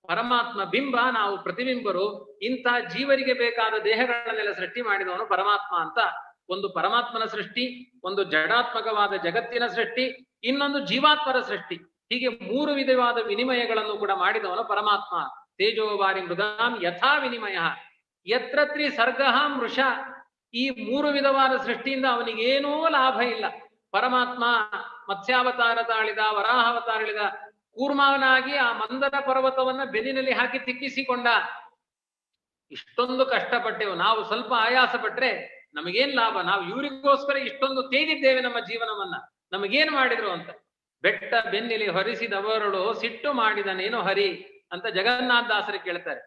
ಪರಮಾತ್ಮ ಬಿಂಬ, ನಾವು ಪ್ರತಿಬಿಂಬರು. ಇಂಥ ಜೀವರಿಗೆ ಬೇಕಾದ ದೇಹಗಳನ್ನೆಲ್ಲ ಸೃಷ್ಟಿ ಮಾಡಿದವನು ಪರಮಾತ್ಮ ಅಂತ. ಒಂದು ಪರಮಾತ್ಮನ ಸೃಷ್ಟಿ, ಒಂದು ಜಡಾತ್ಮಕವಾದ ಜಗತ್ತಿನ ಸೃಷ್ಟಿ, ಇನ್ನೊಂದು ಜೀವಾತ್ಮರ ಸೃಷ್ಟಿ. ಹೀಗೆ ಮೂರು ವಿಧವಾದ ವಿನಿಮಯಗಳನ್ನು ಕೂಡ ಮಾಡಿದವನು ಪರಮಾತ್ಮ. ತೇಜೋವಾರಿ ಮೃಗಾಂ ಯಥಾ ವಿನಿಮಯ ಯತ್ರತ್ರಿ ಸರ್ಗಃ ಮೃಷ. ಈ ಮೂರು ವಿಧವಾದ ಸೃಷ್ಟಿಯಿಂದ ಅವನಿಗೇನೂ ಲಾಭ ಇಲ್ಲ. ಪರಮಾತ್ಮ ಮತ್ಸ್ಯಾವತಾರ ತಾಳಿದ, ವರಾಹಾವತಾರಳಿದ, ಕೂರ್ಮವನಾಗಿ ಆ ಮಂದರ ಪರ್ವತವನ್ನ ಬೆನ್ನಿನಲ್ಲಿ ಹಾಕಿ ತಿಕ್ಕಿಸಿಕೊಂಡ. ಇಷ್ಟೊಂದು ಕಷ್ಟಪಟ್ಟೆವು ನಾವು, ಸ್ವಲ್ಪ ಆಯಾಸ ಪಟ್ರೆ ನಮಗೇನ್ ಲಾಭ? ನಾವು ಇವರಿಗೋಸ್ಕರ ಇಷ್ಟೊಂದು ತೇಜಿದ್ದೇವೆ ನಮ್ಮ ಜೀವನವನ್ನ, ನಮಗೇನ್ ಮಾಡಿದ್ರು ಅಂತ. ಬೆಟ್ಟ ಬೆನ್ನಿಲಿ ಹೊರಿಸಿದವರಳು ಸಿಟ್ಟು ಮಾಡಿದನೇನು ಹರಿ ಅಂತ ಜಗನ್ನಾಥ ದಾಸರು ಕೇಳ್ತಾರೆ.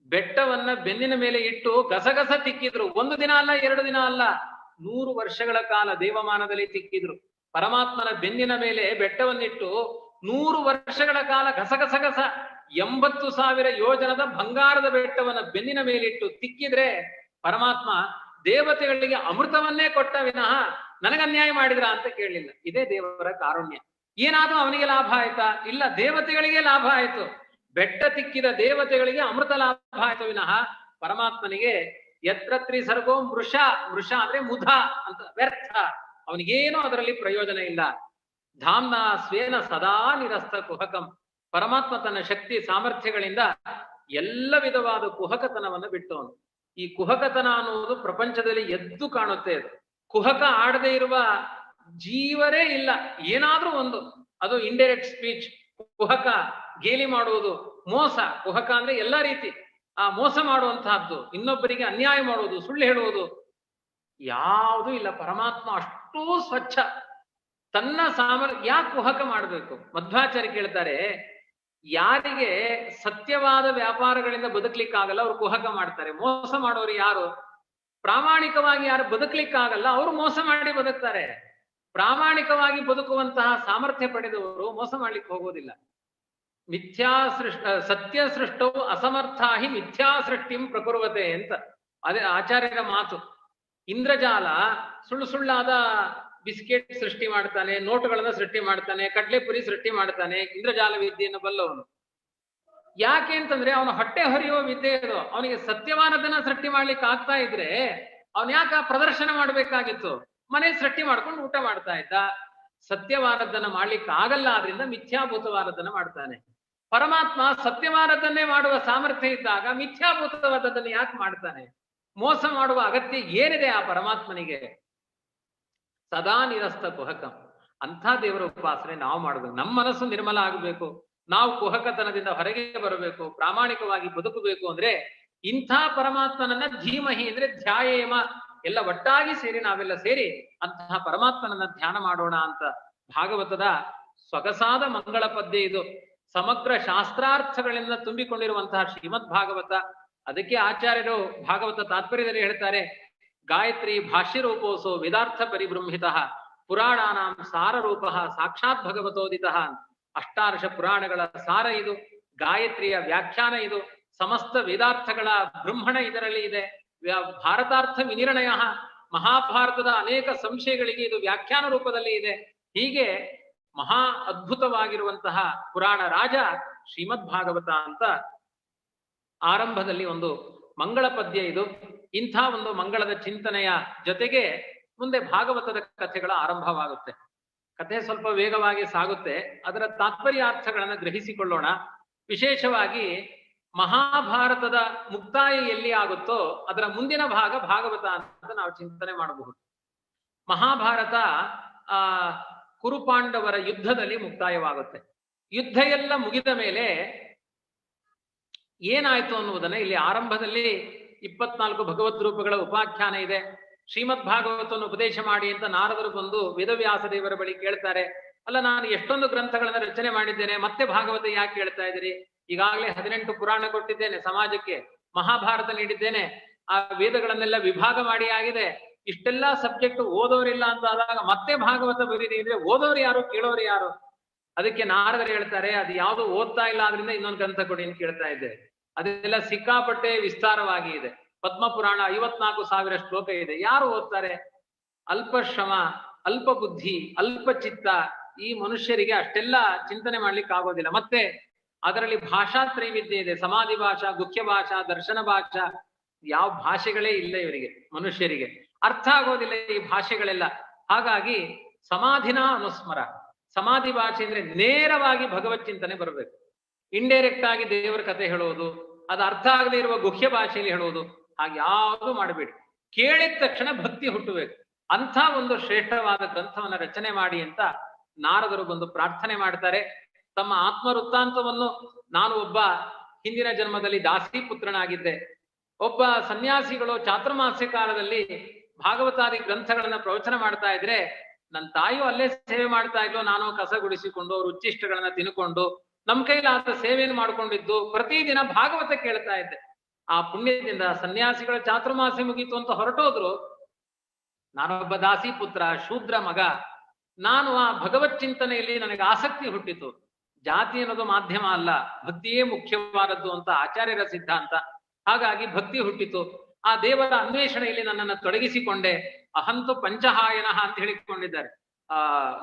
ಬೆಟ್ಟವನ್ನ ಬೆನ್ನಿನ ಮೇಲೆ ಇಟ್ಟು ಗಸಗಸ ತಿಕ್ಕಿದ್ರು. ಒಂದು ದಿನ ಅಲ್ಲ, 2 ದಿನ ಅಲ್ಲ, 100 ವರ್ಷಗಳ ಕಾಲ ದೇವಮಾನದಲ್ಲಿ ತಿಕ್ಕಿದ್ರು. ಪರಮಾತ್ಮನ ಬೆನ್ನಿನ ಮೇಲೆ ಬೆಟ್ಟವನ್ನಿಟ್ಟು 100 ವರ್ಷಗಳ ಕಾಲ ಗಸಗಸಗಸ 80,000 ಯೋಜನದ ಬಂಗಾರದ ಬೆಟ್ಟವನ್ನ ಬೆನ್ನಿನ ಮೇಲಿಟ್ಟು ತಿಕ್ಕಿದ್ರೆ ಪರಮಾತ್ಮ ದೇವತೆಗಳಿಗೆ ಅಮೃತವನ್ನೇ ಕೊಟ್ಟ ವಿನಃ ನನಗನ್ಯಾಯ ಮಾಡಿದ್ರ ಅಂತ ಕೇಳಲಿಲ್ಲ. ಇದೇ ದೇವರ ಕಾರುಣ್ಯ. ಏನಾದ್ರೂ ಅವನಿಗೆ ಲಾಭ ಆಯ್ತಾ? ಇಲ್ಲ, ದೇವತೆಗಳಿಗೆ ಲಾಭ ಆಯ್ತು. ಬೆಟ್ಟ ತಿಕ್ಕಿದ ದೇವತೆಗಳಿಗೆ ಅಮೃತ ಲಾಭ ಆಯ್ತು ವಿನಃ ಪರಮಾತ್ಮನಿಗೆ ಯತ್ರತ್ರಿ ಸರ್ಗೋ ಮೃಷ. ಮೃಷ ಅಂದ್ರೆ ಮುಧ ಅಂತ, ವ್ಯರ್ಥ. ಅವನಿಗೇನೋ ಅದರಲ್ಲಿ ಪ್ರಯೋಜನ ಇಲ್ಲ. ಧಾಮ್ನ ಸ್ವೇನ ಸದಾ ನಿರಸ್ತ ಕುಹಕಂ. ಪರಮಾತ್ಮ ತನ್ನ ಶಕ್ತಿ ಸಾಮರ್ಥ್ಯಗಳಿಂದ ಎಲ್ಲ ವಿಧವಾದ ಕುಹಕತನವನ್ನು ಬಿಟ್ಟವನು. ಈ ಕುಹಕತನ ಅನ್ನುವುದು ಪ್ರಪಂಚದಲ್ಲಿ ಎದ್ದು ಕಾಣುತ್ತೆ. ಅದು ಕುಹಕ ಆಡದೆ ಇರುವ ಜೀವರೇ ಇಲ್ಲ. ಏನಾದ್ರೂ ಒಂದು, ಅದು ಇಂಡೈರೆಕ್ಟ್ ಸ್ಪೀಚ್, ಕುಹಕ, ಗೇಲಿ ಮಾಡುವುದು, ಮೋಸ. ಕುಹಕ ಅಂದ್ರೆ ಎಲ್ಲಾ ರೀತಿ ಆ ಮೋಸ ಮಾಡುವಂತಹದ್ದು, ಇನ್ನೊಬ್ಬರಿಗೆ ಅನ್ಯಾಯ ಮಾಡುವುದು, ಸುಳ್ಳು ಹೇಳುವುದು, ಯಾವುದೂ ಇಲ್ಲ. ಪರಮಾತ್ಮ ಅಷ್ಟೂ ಸ್ವಚ್ಛ. ತನ್ನ ಸಾಮರ್ಥ್ಯ ಯಾಕೆ ಕುಹಕ ಮಾಡಬೇಕು? ಮಧ್ವಾಚಾರ್ಯ ಕೇಳ್ತಾರೆ, ಯಾರಿಗೆ ಸತ್ಯವಾದ ವ್ಯಾಪಾರಗಳಿಂದ ಬದುಕ್ಲಿಕ್ಕಾಗಲ್ಲ ಅವ್ರು ಕುಹಕ ಮಾಡ್ತಾರೆ. ಮೋಸ ಮಾಡೋರು ಯಾರು? ಪ್ರಾಮಾಣಿಕವಾಗಿ ಯಾರು ಬದುಕ್ಲಿಕ್ಕಾಗಲ್ಲ ಅವರು ಮೋಸ ಮಾಡಿ ಬದುಕ್ತಾರೆ. ಪ್ರಾಮಾಣಿಕವಾಗಿ ಬದುಕುವಂತಹ ಸಾಮರ್ಥ್ಯ ಪಡೆದವರು ಮೋಸ ಮಾಡ್ಲಿಕ್ಕೆ ಹೋಗೋದಿಲ್ಲ. ಸತ್ಯ ಸೃಷ್ಟವು ಅಸಮರ್ಥಾಹಿ ಮಿಥ್ಯಾ ಸೃಷ್ಟಿಂ ಪ್ರಕುರ್ವತೆ ಅಂತ ಅದೇ ಆಚಾರ್ಯರ ಮಾತು. ಇಂದ್ರಜಾಲ ಸುಳ್ಳು ಸುಳ್ಳಾದ ಬಿಸ್ಕೆಟ್ ಸೃಷ್ಟಿ ಮಾಡ್ತಾನೆ, ನೋಟುಗಳನ್ನ ಸೃಷ್ಟಿ ಮಾಡ್ತಾನೆ, ಕಡ್ಲೆಪುರಿ ಸೃಷ್ಟಿ ಮಾಡ್ತಾನೆ. ಇಂದ್ರಜಾಲ ವಿದ್ಯೆಯನ್ನು ಬಲ್ಲವನು. ಯಾಕೆ ಅಂತಂದ್ರೆ ಅವನ ಹೊಟ್ಟೆ ಹೊರೆಯುವ ವಿದ್ಯೆ ಇದು. ಅವನಿಗೆ ಸತ್ಯವಾನದನ್ನ ಸೃಷ್ಟಿ ಮಾಡ್ಲಿಕ್ಕೆ ಆಗ್ತಾ ಇದ್ರೆ ಅವನ್ ಯಾಕೆ ಪ್ರದರ್ಶನ ಮಾಡ್ಬೇಕಾಗಿತ್ತು? ಮನೇಲಿ ಸೃಷ್ಟಿ ಮಾಡ್ಕೊಂಡು ಊಟ ಮಾಡ್ತಾ ಇದ್ದ. ಸತ್ಯವಾನದ್ದನ್ನ ಮಾಡ್ಲಿಕ್ಕೆ ಆಗಲ್ಲ, ಆದ್ರಿಂದ ಮಿಥ್ಯಾಭೂತವಾದದ್ದನ್ನ ಮಾಡ್ತಾನೆ. ಪರಮಾತ್ಮ ಸತ್ಯವಾನದ್ದನ್ನೇ ಮಾಡುವ ಸಾಮರ್ಥ್ಯ ಇದ್ದಾಗ ಮಿಥ್ಯಾಭೂತವಾದದ್ದನ್ನ ಯಾಕೆ ಮಾಡ್ತಾನೆ? ಮೋಸ ಮಾಡುವ ಅಗತ್ಯ ಏನಿದೆ ಆ ಪರಮಾತ್ಮನಿಗೆ? ಸದಾ ನಿರಸ್ತ ಕುಹಕಂ. ಅಂಥ ದೇವರ ಉಪಾಸನೆ ನಾವು ಮಾಡಬೇಕು. ನಮ್ಮ ಮನಸ್ಸು ನಿರ್ಮಲ ಆಗಬೇಕು. ನಾವು ಕುಹಕತನದಿಂದ ಹೊರಗೆ ಬರಬೇಕು, ಪ್ರಾಮಾಣಿಕವಾಗಿ ಬದುಕಬೇಕು. ಅಂದ್ರೆ ಇಂಥ ಪರಮಾತ್ಮನನ್ನ ಧೀಮಹಿ ಅಂದ್ರೆ ಧ್ಯಾಯೇಮ, ಎಲ್ಲ ಒಟ್ಟಾಗಿ ಸೇರಿ ನಾವೆಲ್ಲ ಸೇರಿ ಅಂತಹ ಪರಮಾತ್ಮನನ್ನ ಧ್ಯಾನ ಮಾಡೋಣ ಅಂತ ಭಾಗವತದ ಸೊಗಸಾದ ಮಂಗಳ ಪದ್ಯ ಇದು. ಸಮಗ್ರ ಶಾಸ್ತ್ರಾರ್ಥಗಳಿಂದ ತುಂಬಿಕೊಂಡಿರುವಂತಹ ಶ್ರೀಮದ್ ಭಾಗವತ. ಅದಕ್ಕೆ ಆಚಾರ್ಯರು ಭಾಗವತ ತಾತ್ಪರ್ಯದಲ್ಲಿ ಹೇಳ್ತಾರೆ, ಗಾಯತ್ರಿ ಭಾಷ್ಯರೂಪೋಸೋ ವೇದಾರ್ಥ ಪರಿಬೃಂಹಿತ ಪುರಾಣಾನಾಂ ಸಾರರೂಪ ಸಾಕ್ಷಾತ್ ಭಗವತೋದಿತ. ಅಷ್ಟಾದಶ ಪುರಾಣಗಳ ಸಾರ ಇದು, ಗಾಯತ್ರಿಯ ವ್ಯಾಖ್ಯಾನ ಇದು, ಸಮಸ್ತ ವೇದಾರ್ಥಗಳ ಬೃಂಹಣ ಇದರಲ್ಲಿ ಇದೆ. ಭಾರತಾರ್ಥ ವಿನಿರ್ಣಯ, ಮಹಾಭಾರತದ ಅನೇಕ ಸಂಶಯಗಳಿಗೆ ಇದು ವ್ಯಾಖ್ಯಾನ ರೂಪದಲ್ಲಿ ಇದೆ. ಹೀಗೆ ಮಹಾ ಅದ್ಭುತವಾಗಿರುವಂತಹ ಪುರಾಣ ರಾಜ ಶ್ರೀಮದ್ ಭಾಗವತ ಅಂತ ಆರಂಭದಲ್ಲಿ ಒಂದು ಮಂಗಳ ಪದ್ಯ ಇದು. ಇಂಥ ಒಂದು ಮಂಗಳದ ಚಿಂತನೆಯ ಜೊತೆಗೆ ಮುಂದೆ ಭಾಗವತದ ಕಥೆಗಳ ಆರಂಭವಾಗುತ್ತೆ. ಕಥೆ ಸ್ವಲ್ಪ ವೇಗವಾಗಿ ಸಾಗುತ್ತೆ, ಅದರ ತಾತ್ಪರ್ಯಾರ್ಥಗಳನ್ನು ಗ್ರಹಿಸಿಕೊಳ್ಳೋಣ. ವಿಶೇಷವಾಗಿ ಮಹಾಭಾರತದ ಮುಕ್ತಾಯ ಎಲ್ಲಿ ಆಗುತ್ತೋ ಅದರ ಮುಂದಿನ ಭಾಗ ಭಾಗವತ ಅಂತ ನಾವು ಚಿಂತನೆ ಮಾಡಬಹುದು. ಮಹಾಭಾರತ ಕುರುಪಾಂಡವರ ಯುದ್ಧದಲ್ಲಿ ಮುಕ್ತಾಯವಾಗುತ್ತೆ. ಯುದ್ಧ ಎಲ್ಲ ಮುಗಿದ ಮೇಲೆ ಏನಾಯ್ತು ಅನ್ನುವುದನ್ನ ಇಲ್ಲಿ ಆರಂಭದಲ್ಲಿ 24 ಭಗವದ್ ರೂಪಗಳ ಉಪಾಖ್ಯಾನ ಇದೆ. ಶ್ರೀಮದ್ ಭಾಗವತವನ್ನು ಉಪದೇಶ ಮಾಡಿ ಅಂತ ನಾರದರು ಬಂದು ವೇದವ್ಯಾಸ ದೇವರ ಬಳಿ ಕೇಳ್ತಾರೆ. ಅಲ್ಲ, ನಾನು ಎಷ್ಟೊಂದು ಗ್ರಂಥಗಳನ್ನ ರಚನೆ ಮಾಡಿದ್ದೇನೆ, ಮತ್ತೆ ಭಾಗವತ ಯಾಕೆ ಕೇಳ್ತಾ ಇದ್ದೀರಿ? ಈಗಾಗಲೇ 18 ಪುರಾಣ ಕೊಟ್ಟಿದ್ದೇನೆ ಸಮಾಜಕ್ಕೆ, ಮಹಾಭಾರತ ನೀಡಿದ್ದೇನೆ, ಆ ವೇದಗಳನ್ನೆಲ್ಲ ವಿಭಾಗ ಮಾಡಿ ಆಗಿದೆ, ಇಷ್ಟೆಲ್ಲ ಸಬ್ಜೆಕ್ಟ್ ಓದೋರಿಲ್ಲ ಅಂತ ಆದಾಗ ಮತ್ತೆ ಭಾಗವತ ಬರೀರಿ ಅಂದ್ರೆ ಓದೋರು ಯಾರು, ಕೇಳೋರು ಯಾರು? ಅದಕ್ಕೆ ನಾರದರು ಹೇಳ್ತಾರೆ, ಅದು ಯಾವುದು ಓದ್ತಾ ಇಲ್ಲ ಆದ್ರಿಂದ ಇನ್ನೊಂದು ಗ್ರಂಥ ಕೊಡಿ ಅಂತ ಕೇಳ್ತಾ ಇದ್ದೇವೆ. ಅದೆಲ್ಲ ಸಿಕ್ಕಾಪಟ್ಟೆ ವಿಸ್ತಾರವಾಗಿ ಇದೆ. ಪದ್ಮ ಪುರಾಣ 54,000 ಶ್ಲೋಕ ಇದೆ, ಯಾರು ಓದ್ತಾರೆ? ಅಲ್ಪ ಶ್ರಮ, ಅಲ್ಪ ಬುದ್ಧಿ, ಅಲ್ಪ ಚಿತ್ತ ಈ ಮನುಷ್ಯರಿಗೆ ಅಷ್ಟೆಲ್ಲ ಚಿಂತನೆ ಮಾಡ್ಲಿಕ್ಕೆ ಆಗೋದಿಲ್ಲ. ಮತ್ತೆ ಅದರಲ್ಲಿ ಭಾಷಾ ತ್ರೈವಿಧ್ಯ ಇದೆ, ಸಮಾಧಿ ಭಾಷಾ, ಗುಖ್ಯ ಭಾಷಾ, ದರ್ಶನ ಭಾಷಾ, ಯಾವ ಭಾಷೆಗಳೇ ಇಲ್ಲ ಇವರಿಗೆ, ಮನುಷ್ಯರಿಗೆ ಅರ್ಥ ಆಗೋದಿಲ್ಲ ಈ ಭಾಷೆಗಳೆಲ್ಲ. ಹಾಗಾಗಿ ಸಮಾಧಿನ ಅನುಸ್ಮರ, ಸಮಾಧಿ ಭಾಷೆ ಅಂದ್ರೆ ನೇರವಾಗಿ ಭಗವತ್ ಚಿಂತನೆ ಬರಬೇಕು. ಇಂಡೈರೆಕ್ಟ್ ಆಗಿ ದೇವರ ಕಥೆ ಹೇಳೋದು, ಅದು ಅರ್ಥ ಆಗದೆ ಇರುವ ಗುಹ್ಯ ಭಾಷೆಯಲ್ಲಿ ಹೇಳೋದು, ಹಾಗೆ ಯಾವುದು ಮಾಡಬೇಡಿ. ಕೇಳಿದ ತಕ್ಷಣ ಭಕ್ತಿ ಹುಟ್ಟಬೇಕು. ಅಂಥ ಒಂದು ಶ್ರೇಷ್ಠವಾದ ಗ್ರಂಥವನ್ನ ರಚನೆ ಮಾಡಿ ಅಂತ ನಾರದರು ಬಂದು ಪ್ರಾರ್ಥನೆ ಮಾಡ್ತಾರೆ. ತಮ್ಮ ಆತ್ಮವೃತ್ತಾಂತವನ್ನು, ನಾನು ಒಬ್ಬ ಹಿಂದಿನ ಜನ್ಮದಲ್ಲಿ ದಾಸಿ ಪುತ್ರನಾಗಿದ್ದೆ, ಒಬ್ಬ ಸನ್ಯಾಸಿಗಳು ಚಾತುರ್ಮಾಸ್ಯ ಕಾಲದಲ್ಲಿ ಭಾಗವತಾದಿ ಗ್ರಂಥಗಳನ್ನ ಪ್ರವಚನ ಮಾಡ್ತಾ ಇದ್ರೆ ನನ್ನ ತಾಯಿಯು ಅಲ್ಲೇ ಸೇವೆ ಮಾಡ್ತಾ ಇದ್ಲು, ನಾನು ಕಸ ಗುಡಿಸಿಕೊಂಡು ಅವ್ರ ಉಚ್ಚಿಷ್ಟಗಳನ್ನ ತಿನ್ಕೊಂಡು ನಮ್ ಕೈಲಾದ ಸೇವೆಯನ್ನು ಮಾಡ್ಕೊಂಡಿದ್ದು ಪ್ರತಿದಿನ ಭಾಗವತ ಕೇಳ್ತಾ ಇದ್ದೆ. ಆ ಪುಣ್ಯದಿಂದ ಸನ್ಯಾಸಿಗಳ ಚಾತುರ್ಮಾಸ್ಯ ಮುಗೀತು ಅಂತ ಹೊರಟೋದ್ರು. ನಾನೊಬ್ಬ ದಾಸಿ ಪುತ್ರ, ಶೂದ್ರ ಮಗ, ನಾನು ಆ ಭಗವತ್ ಚಿಂತನೆಯಲ್ಲಿ ನನಗೆ ಆಸಕ್ತಿ ಹುಟ್ಟಿತು. ಜಾತಿ ಅನ್ನೋದು ಮಾಧ್ಯಮ ಅಲ್ಲ, ಭಕ್ತಿಯೇ ಮುಖ್ಯವಾದದ್ದು ಅಂತ ಆಚಾರ್ಯರ ಸಿದ್ಧಾಂತ. ಹಾಗಾಗಿ ಭಕ್ತಿ ಹುಟ್ಟಿತು. ಆ ದೇವರ ಅನ್ವೇಷಣೆಯಲ್ಲಿ ನನ್ನನ್ನು ತೊಡಗಿಸಿಕೊಂಡೆ. ಅಹಂತು ಪಂಚಹಾಯನ ಅಂತ ಹೇಳಿಕೊಂಡಿದ್ದಾರೆ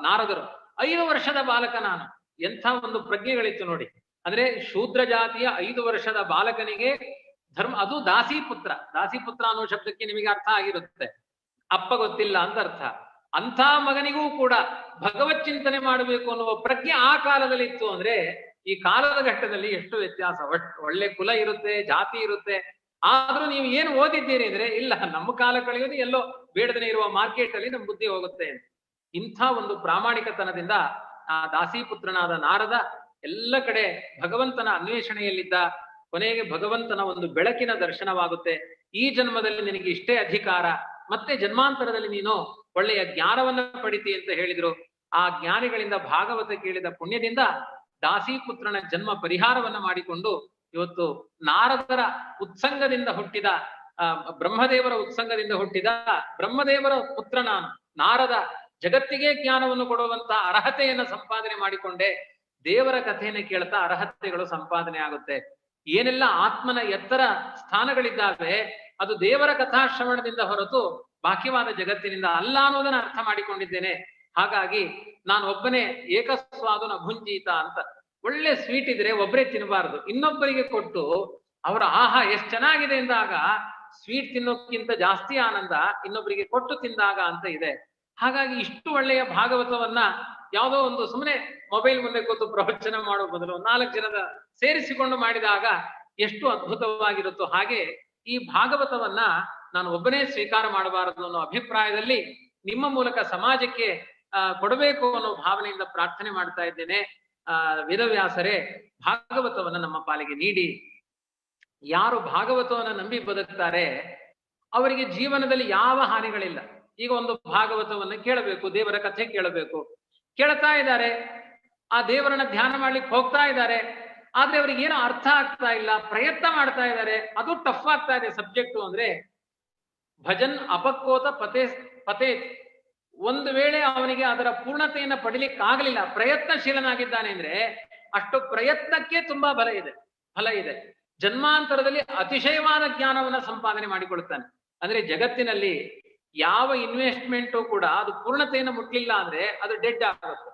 ನಾರದರು. 5 ವರ್ಷದ ಬಾಲಕ ನಾನು. ಎಂಥ ಒಂದು ಪ್ರಜ್ಞೆಗಳಿತ್ತು ನೋಡಿ. ಅಂದ್ರೆ ಶೂದ್ರ ಜಾತಿಯ 5 ವರ್ಷದ ಬಾಲಕನಿಗೆ ಧರ್ಮ, ಅದು ದಾಸಿಪುತ್ರ. ದಾಸಿಪುತ್ರ ಅನ್ನೋ ಶಬ್ದಕ್ಕೆ ನಿಮಗೆ ಅರ್ಥ ಆಗಿರುತ್ತೆ, ಅಪ್ಪ ಗೊತ್ತಿಲ್ಲ ಅಂತ ಅರ್ಥ. ಅಂಥ ಮಗನಿಗೂ ಕೂಡ ಭಗವತ್ ಚಿಂತನೆ ಮಾಡಬೇಕು ಅನ್ನುವ ಪ್ರಜ್ಞೆ ಆ ಕಾಲದಲ್ಲಿ ಇತ್ತು. ಅಂದ್ರೆ ಈ ಕಾಲದ ಘಟ್ಟದಲ್ಲಿ ಎಷ್ಟು ವ್ಯತ್ಯಾಸ. ಒಳ್ಳೆ ಕುಲ ಇರುತ್ತೆ, ಜಾತಿ ಇರುತ್ತೆ, ಆದ್ರೂ ನೀವು ಏನು ಓದಿದ್ದೀರಿ ಅಂದ್ರೆ ಇಲ್ಲ, ನಮ್ಮ ಕಾಲ ಕಳೆಯೋದು ಎಲ್ಲೋ ಬೇಡದನೆ ಇರುವ ಮಾರ್ಕೆಟ್ ಅಲ್ಲಿ ನಮ್ ಬುದ್ಧಿ ಹೋಗುತ್ತೆ. ಇಂಥ ಒಂದು ಪ್ರಾಮಾಣಿಕತನದಿಂದ ಆ ದಾಸಿಪುತ್ರನಾದ ನಾರದ ಎಲ್ಲ ಕಡೆ ಭಗವಂತನ ಅನ್ವೇಷಣೆಯಲ್ಲಿದ್ದ. ಕೊನೆಗೆ ಭಗವಂತನ ಒಂದು ಬೆಳಕಿನ ದರ್ಶನವಾಗುತ್ತೆ. ಈ ಜನ್ಮದಲ್ಲಿ ನಿನಗೆ ಇಷ್ಟೇ ಅಧಿಕಾರ, ಮತ್ತೆ ಜನ್ಮಾಂತರದಲ್ಲಿ ನೀನು ಒಳ್ಳೆಯ ಜ್ಞಾನವನ್ನ ಪಡಿತಿ ಅಂತ ಹೇಳಿದ್ರು. ಆ ಜ್ಞಾನಿಗಳಿಂದ ಭಾಗವತ ಕೇಳಿದ ಪುಣ್ಯದಿಂದ ದಾಸಿಪುತ್ರನ ಜನ್ಮ ಪರಿಹಾರವನ್ನ ಮಾಡಿಕೊಂಡು ಇವತ್ತು ನಾರದರ ಉತ್ಸಂಗದಿಂದ ಹುಟ್ಟಿದ, ಬ್ರಹ್ಮದೇವರ ಉತ್ಸಂಗದಿಂದ ಹುಟ್ಟಿದ ಬ್ರಹ್ಮದೇವರ ಪುತ್ರ ನಾನು ನಾರದ ಜಗತ್ತಿಗೆ ಜ್ಞಾನವನ್ನು ಕೊಡುವಂತಹ ಅರ್ಹತೆಯನ್ನ ಸಂಪಾದನೆ ಮಾಡಿಕೊಂಡೆ. ದೇವರ ಕಥೆಯನ್ನು ಕೇಳ್ತಾ ಅರ್ಹತೆಗಳು ಸಂಪಾದನೆ ಆಗುತ್ತೆ. ಏನೆಲ್ಲ ಆತ್ಮನ ಎತ್ತರ ಸ್ಥಾನಗಳಿದ್ದಾವೆ ಅದು ದೇವರ ಕಥಾಶ್ರವಣದಿಂದ ಹೊರತು ಬಾಕಿವಾದ ಜಗತ್ತಿನಿಂದ ಅಲ್ಲ ಅನ್ನೋದನ್ನ ಅರ್ಥ ಮಾಡಿಕೊಂಡಿದ್ದೇನೆ. ಹಾಗಾಗಿ ನಾನು ಒಬ್ಬನೇ ಏಕಸ್ವಾದುನ ಭುಂಜೀತ ಅಂತ. ಒಳ್ಳೆ ಸ್ವೀಟ್ ಇದ್ರೆ ಒಬ್ಬರೇ ತಿನ್ನಬಾರದು, ಇನ್ನೊಬ್ಬರಿಗೆ ಕೊಟ್ಟು ಅವರ ಆಹಾ ಎಷ್ಟು ಚೆನ್ನಾಗಿದೆ ಎಂದಾಗ ಸ್ವೀಟ್ ತಿನ್ನೋಕ್ಕಿಂತ ಜಾಸ್ತಿ ಆನಂದ ಇನ್ನೊಬ್ಬರಿಗೆ ಕೊಟ್ಟು ತಿಂದಾಗ ಅಂತ ಇದೆ. ಹಾಗಾಗಿ ಇಷ್ಟು ಒಳ್ಳೆಯ ಭಾಗವತವನ್ನ ಯಾವುದೋ ಒಂದು ಸುಮ್ಮನೆ ಮೊಬೈಲ್ ಮುಂದೆ ಕೂತು ಪ್ರವಚನ ಮಾಡೋ ಬದಲು 4 ಜನದ ಸೇರಿಸಿಕೊಂಡು ಮಾಡಿದಾಗ ಎಷ್ಟು ಅದ್ಭುತವಾಗಿರುತ್ತೋ ಹಾಗೆ ಈ ಭಾಗವತವನ್ನ ನಾನು ಒಬ್ಬನೇ ಸ್ವೀಕಾರ ಮಾಡಬಾರದು ಅನ್ನೋ ಅಭಿಪ್ರಾಯದಲ್ಲಿ ನಿಮ್ಮ ಮೂಲಕ ಸಮಾಜಕ್ಕೆ ಕೊಡಬೇಕು ಅನ್ನೋ ಭಾವನೆಯಿಂದ ಪ್ರಾರ್ಥನೆ ಮಾಡ್ತಾ ಇದ್ದೇನೆ. ವೇದವ್ಯಾಸರೇ, ಭಾಗವತವನ್ನ ನಮ್ಮ ಪಾಲಿಗೆ ನೀಡಿ. ಯಾರು ಭಾಗವತವನ್ನ ನಂಬಿ ಬದುಕ್ತಾರೆ ಅವರಿಗೆ ಜೀವನದಲ್ಲಿ ಯಾವ ಹಾನಿಗಳಿಲ್ಲ. ಈಗ ಒಂದು ಭಾಗವತವನ್ನ ಕೇಳಬೇಕು, ದೇವರ ಕಥೆ ಕೇಳಬೇಕು, ಕೇಳ್ತಾ ಇದ್ದಾರೆ, ಆ ದೇವರನ್ನ ಧ್ಯಾನ ಮಾಡ್ಲಿಕ್ಕೆ ಹೋಗ್ತಾ ಇದ್ದಾರೆ, ಆದ್ರೆ ಅವ್ರಿಗೆ ಏನೋ ಅರ್ಥ ಆಗ್ತಾ ಇಲ್ಲ, ಪ್ರಯತ್ನ ಮಾಡ್ತಾ ಇದ್ದಾರೆ, ಅದು ಟಫ್ ಆಗ್ತಾ ಇದೆ ಸಬ್ಜೆಕ್ಟು. ಅಂದ್ರೆ ಭಜನ್ ಅಪಕ್ಕೋತ ಪತೇ ಒಂದು ವೇಳೆ ಅವನಿಗೆ ಅದರ ಪೂರ್ಣತೆಯನ್ನ ಪಡಿಲಿಕ್ಕೆ ಆಗ್ಲಿಲ್ಲ, ಪ್ರಯತ್ನಶೀಲನಾಗಿದ್ದಾನೆ ಅಂದ್ರೆ ಅಷ್ಟು ಪ್ರಯತ್ನಕ್ಕೆ ತುಂಬಾ ಫಲ ಇದೆ. ಜನ್ಮಾಂತರದಲ್ಲಿ ಅತಿಶಯವಾದ ಜ್ಞಾನವನ್ನ ಸಂಪಾದನೆ ಮಾಡಿಕೊಳ್ತಾನೆ. ಅಂದ್ರೆ ಜಗತ್ತಿನಲ್ಲಿ ಯಾವ ಇನ್ವೆಸ್ಟ್ಮೆಂಟು ಕೂಡ ಅದು ಪೂರ್ಣತೆಯನ್ನು ಮುಟ್ಲಿಲ್ಲ ಅಂದ್ರೆ ಅದು ಡೆಡ್ ಆಗುತ್ತೆ.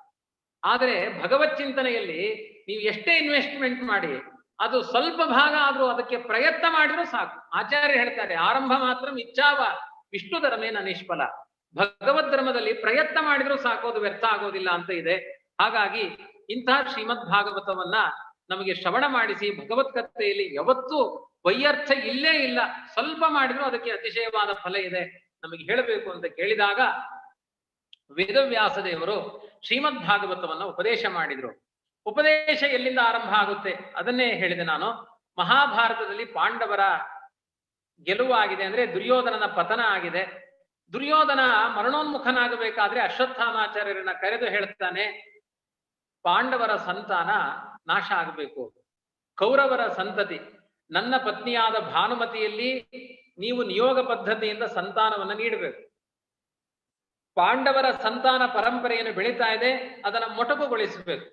ಆದರೆ ಭಗವತ್ ಚಿಂತನೆಯಲ್ಲಿ ನೀವು ಎಷ್ಟೇ ಇನ್ವೆಸ್ಟ್ಮೆಂಟ್ ಮಾಡಿ ಅದು ಸ್ವಲ್ಪ ಭಾಗ ಆದ್ರೂ ಅದಕ್ಕೆ ಪ್ರಯತ್ನ ಮಾಡಿದ್ರು ಸಾಕು. ಆಚಾರ್ಯ ಹೇಳ್ತಾರೆ, ಆರಂಭ ಮಾತ್ರ ಇಚ್ಛಾವ ವಿಷ್ಣು ಧರ್ಮೇನ ನಿಷ್ಫಲ. ಭಗವದ್ ಧರ್ಮದಲ್ಲಿ ಪ್ರಯತ್ನ ಮಾಡಿದ್ರು ಸಾಕು, ಅದು ವ್ಯರ್ಥ ಆಗೋದಿಲ್ಲ ಅಂತ ಇದೆ. ಹಾಗಾಗಿ ಇಂತಹ ಶ್ರೀಮದ್ ಭಾಗವತವನ್ನ ನಮಗೆ ಶ್ರವಣ ಮಾಡಿಸಿ, ಭಗವತ್ಕಥೆಯಲ್ಲಿ ಯಾವತ್ತೂ ವೈಯರ್ಥ ಇಲ್ಲೇ ಇಲ್ಲ. ಸ್ವಲ್ಪ ಮಾಡಿದ್ರು ಅದಕ್ಕೆ ಅತಿಶಯವಾದ ಫಲ ಇದೆ ನಮಗೆ ಹೇಳಬೇಕು ಅಂತ ಕೇಳಿದಾಗ ವೇದವ್ಯಾಸ ದೇವರು ಶ್ರೀಮದ್ ಭಾಗವತವನ್ನ ಉಪದೇಶ ಮಾಡಿದ್ರು. ಉಪದೇಶ ಎಲ್ಲಿಂದ ಆರಂಭ ಆಗುತ್ತೆ ಅದನ್ನೇ ಹೇಳಿದೆ ನಾನು. ಮಹಾಭಾರತದಲ್ಲಿ ಪಾಂಡವರ ಗೆಲುವಾಗಿದೆ, ಅಂದ್ರೆ ದುರ್ಯೋಧನನ ಪತನ ಆಗಿದೆ. ದುರ್ಯೋಧನ ಮರಣೋನ್ಮುಖನಾಗಬೇಕಾದ್ರೆ ಅಶ್ವತ್ಥಾಮಾಚಾರ್ಯರನ್ನ ಕರೆದು ಹೇಳ್ತಾನೆ, ಪಾಂಡವರ ಸಂತಾನ ನಾಶ ಆಗಬೇಕು, ಕೌರವರ ಸಂತತಿ, ನನ್ನ ಪತ್ನಿಯಾದ ಭಾನುಮತಿಯಲ್ಲಿ ನೀವು ನಿಯೋಗ ಪದ್ಧತಿಯಿಂದ ಸಂತಾನವನ್ನ ನೀಡಬೇಕು. ಪಾಂಡವರ ಸಂತಾನ ಪರಂಪರೆಯನ್ನು ಬೆಳೀತಾ ಇದೆ, ಅದನ್ನ ಮೊಟಕುಗೊಳಿಸಬೇಕು,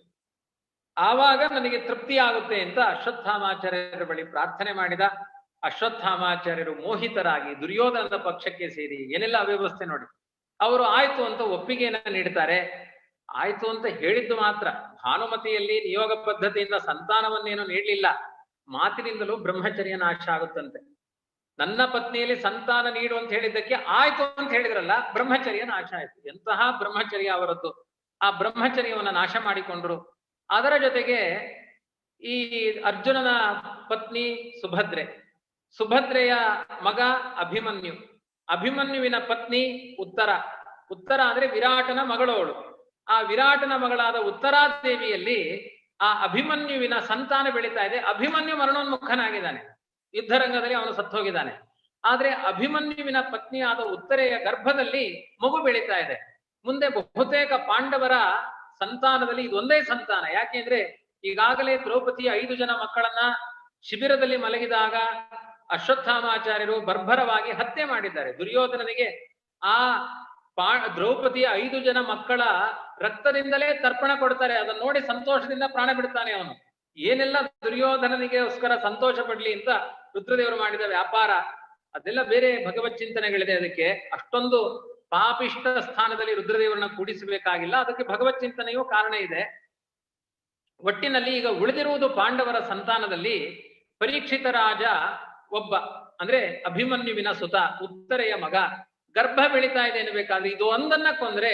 ಆವಾಗ ನನಗೆ ತೃಪ್ತಿ ಆಗುತ್ತೆ ಅಂತ ಅಶ್ವತ್ಥಾಮಾಚಾರ್ಯರ ಬಳಿ ಪ್ರಾರ್ಥನೆ ಮಾಡಿದ. ಅಶ್ವತ್ಥಾಮಾಚಾರ್ಯರು ಮೋಹಿತರಾಗಿ ದುರ್ಯೋಧನದ ಪಕ್ಷಕ್ಕೆ ಸೇರಿ ಏನೆಲ್ಲ ಅವ್ಯವಸ್ಥೆ ನೋಡಿ, ಅವರು ಆಯ್ತು ಅಂತ ಒಪ್ಪಿಗೆಯನ್ನ ನೀಡ್ತಾರೆ. ಆಯ್ತು ಅಂತ ಹೇಳಿದ್ದು ಮಾತ್ರ, ಭಾನುಮತಿಯಲ್ಲಿ ನಿಯೋಗ ಪದ್ಧತಿಯಿಂದ ಸಂತಾನವನ್ನೇನು ನೀಡಲಿಲ್ಲ, ಮಾತಿನಿಂದಲೂ ಬ್ರಹ್ಮಚರ್ಯ ನಾಶ ಆಗುತ್ತಂತೆ. ನನ್ನ ಪತ್ನಿಯಲ್ಲಿ ಸಂತಾನ ನೀಡು ಅಂತ ಹೇಳಿದ್ದಕ್ಕೆ ಆಯ್ತು ಅಂತ ಹೇಳಿದ್ರಲ್ಲ, ಬ್ರಹ್ಮಚರ್ಯ ನಾಶ ಆಯ್ತು. ಎಂತಹ ಬ್ರಹ್ಮಚರ್ಯ ಅವರದ್ದು! ಆ ಬ್ರಹ್ಮಚರ್ಯವನ್ನ ನಾಶ ಮಾಡಿಕೊಂಡ್ರು. ಅದರ ಜೊತೆಗೆ ಈ ಅರ್ಜುನನ ಪತ್ನಿ ಸುಭದ್ರೆ, ಸುಭದ್ರೆಯ ಮಗ ಅಭಿಮನ್ಯು, ಅಭಿಮನ್ಯುವಿನ ಪತ್ನಿ ಉತ್ತರ, ಉತ್ತರ ಅಂದ್ರೆ ವಿರಾಟನ ಮಗಳವಳು. ಆ ವಿರಾಟನ ಮಗಳಾದ ಉತ್ತರಾದೇವಿಯಲ್ಲಿ ಆ ಅಭಿಮನ್ಯುವಿನ ಸಂತಾನ ಬೆಳೀತಾ ಇದೆ. ಅಭಿಮನ್ಯು ಮರಣೋನ್ಮುಖನಾಗಿದ್ದಾನೆ, ಯುದ್ಧರಂಗದಲ್ಲಿ ಅವನು ಸತ್ತೋಗಿದ್ದಾನೆ. ಆದ್ರೆ ಅಭಿಮನ್ಯುವಿನ ಪತ್ನಿಯಾದ ಉತ್ತರೆಯ ಗರ್ಭದಲ್ಲಿ ಮಗು ಬೆಳೀತಾ ಇದೆ. ಮುಂದೆ ಬಹುತೇಕ ಪಾಂಡವರ ಸಂತಾನದಲ್ಲಿ ಇದೊಂದೇ ಸಂತಾನ. ಯಾಕೆಂದ್ರೆ ಈಗಾಗಲೇ ದ್ರೌಪದಿಯ 5 ಜನ ಮಕ್ಕಳನ್ನ ಶಿಬಿರದಲ್ಲಿ ಮಲಗಿದಾಗ ಅಶ್ವತ್ಥಾಮಾಚಾರ್ಯರು ಬರ್ಬರವಾಗಿ ಹತ್ಯೆ ಮಾಡಿದ್ದಾರೆ. ದುರ್ಯೋಧನನಿಗೆ ಆ ದ್ರೌಪದಿಯ 5 ಜನ ಮಕ್ಕಳ ರಕ್ತದಿಂದಲೇ ತರ್ಪಣ ಕೊಡ್ತಾರೆ. ಅದನ್ನ ನೋಡಿ ಸಂತೋಷದಿಂದ ಪ್ರಾಣ ಬಿಡ್ತಾನೆ ಅವನು. ಏನೆಲ್ಲ ದುರ್ಯೋಧನನಿಗೋಸ್ಕರ ಸಂತೋಷ ಪಡ್ಲಿ ಅಂತ ರುದ್ರದೇವರು ಮಾಡಿದ ವ್ಯಾಪಾರ, ಅದೆಲ್ಲ ಬೇರೆ ಭಗವತ್ ಚಿಂತನೆಗಳಿದೆ. ಅದಕ್ಕೆ ಅಷ್ಟೊಂದು ಪಾಪಿಷ್ಟ ಸ್ಥಾನದಲ್ಲಿ ರುದ್ರದೇವರನ್ನ ಕೂಡಿಸಬೇಕಾಗಿಲ್ಲ, ಅದಕ್ಕೆ ಭಗವತ್ ಚಿಂತನೆಯೂ ಕಾರಣ ಇದೆ. ಒಟ್ಟಿನಲ್ಲಿ ಈಗ ಉಳಿದಿರುವುದು ಪಾಂಡವರ ಸಂತಾನದಲ್ಲಿ ಪರೀಕ್ಷಿತ ರಾಜ ಒಬ್ಬ, ಅಂದ್ರೆ ಅಭಿಮನ್ಯುವಿನ ಸುತ, ಉತ್ತರೆಯ ಮಗ. ಗರ್ಭ ಬೆಳೀತಾ ಇದೆ ಎನ್ನಬೇಕಾದ್ರೆ ಇದು ಒಂದನ್ನ ಕೊಂದ್ರೆ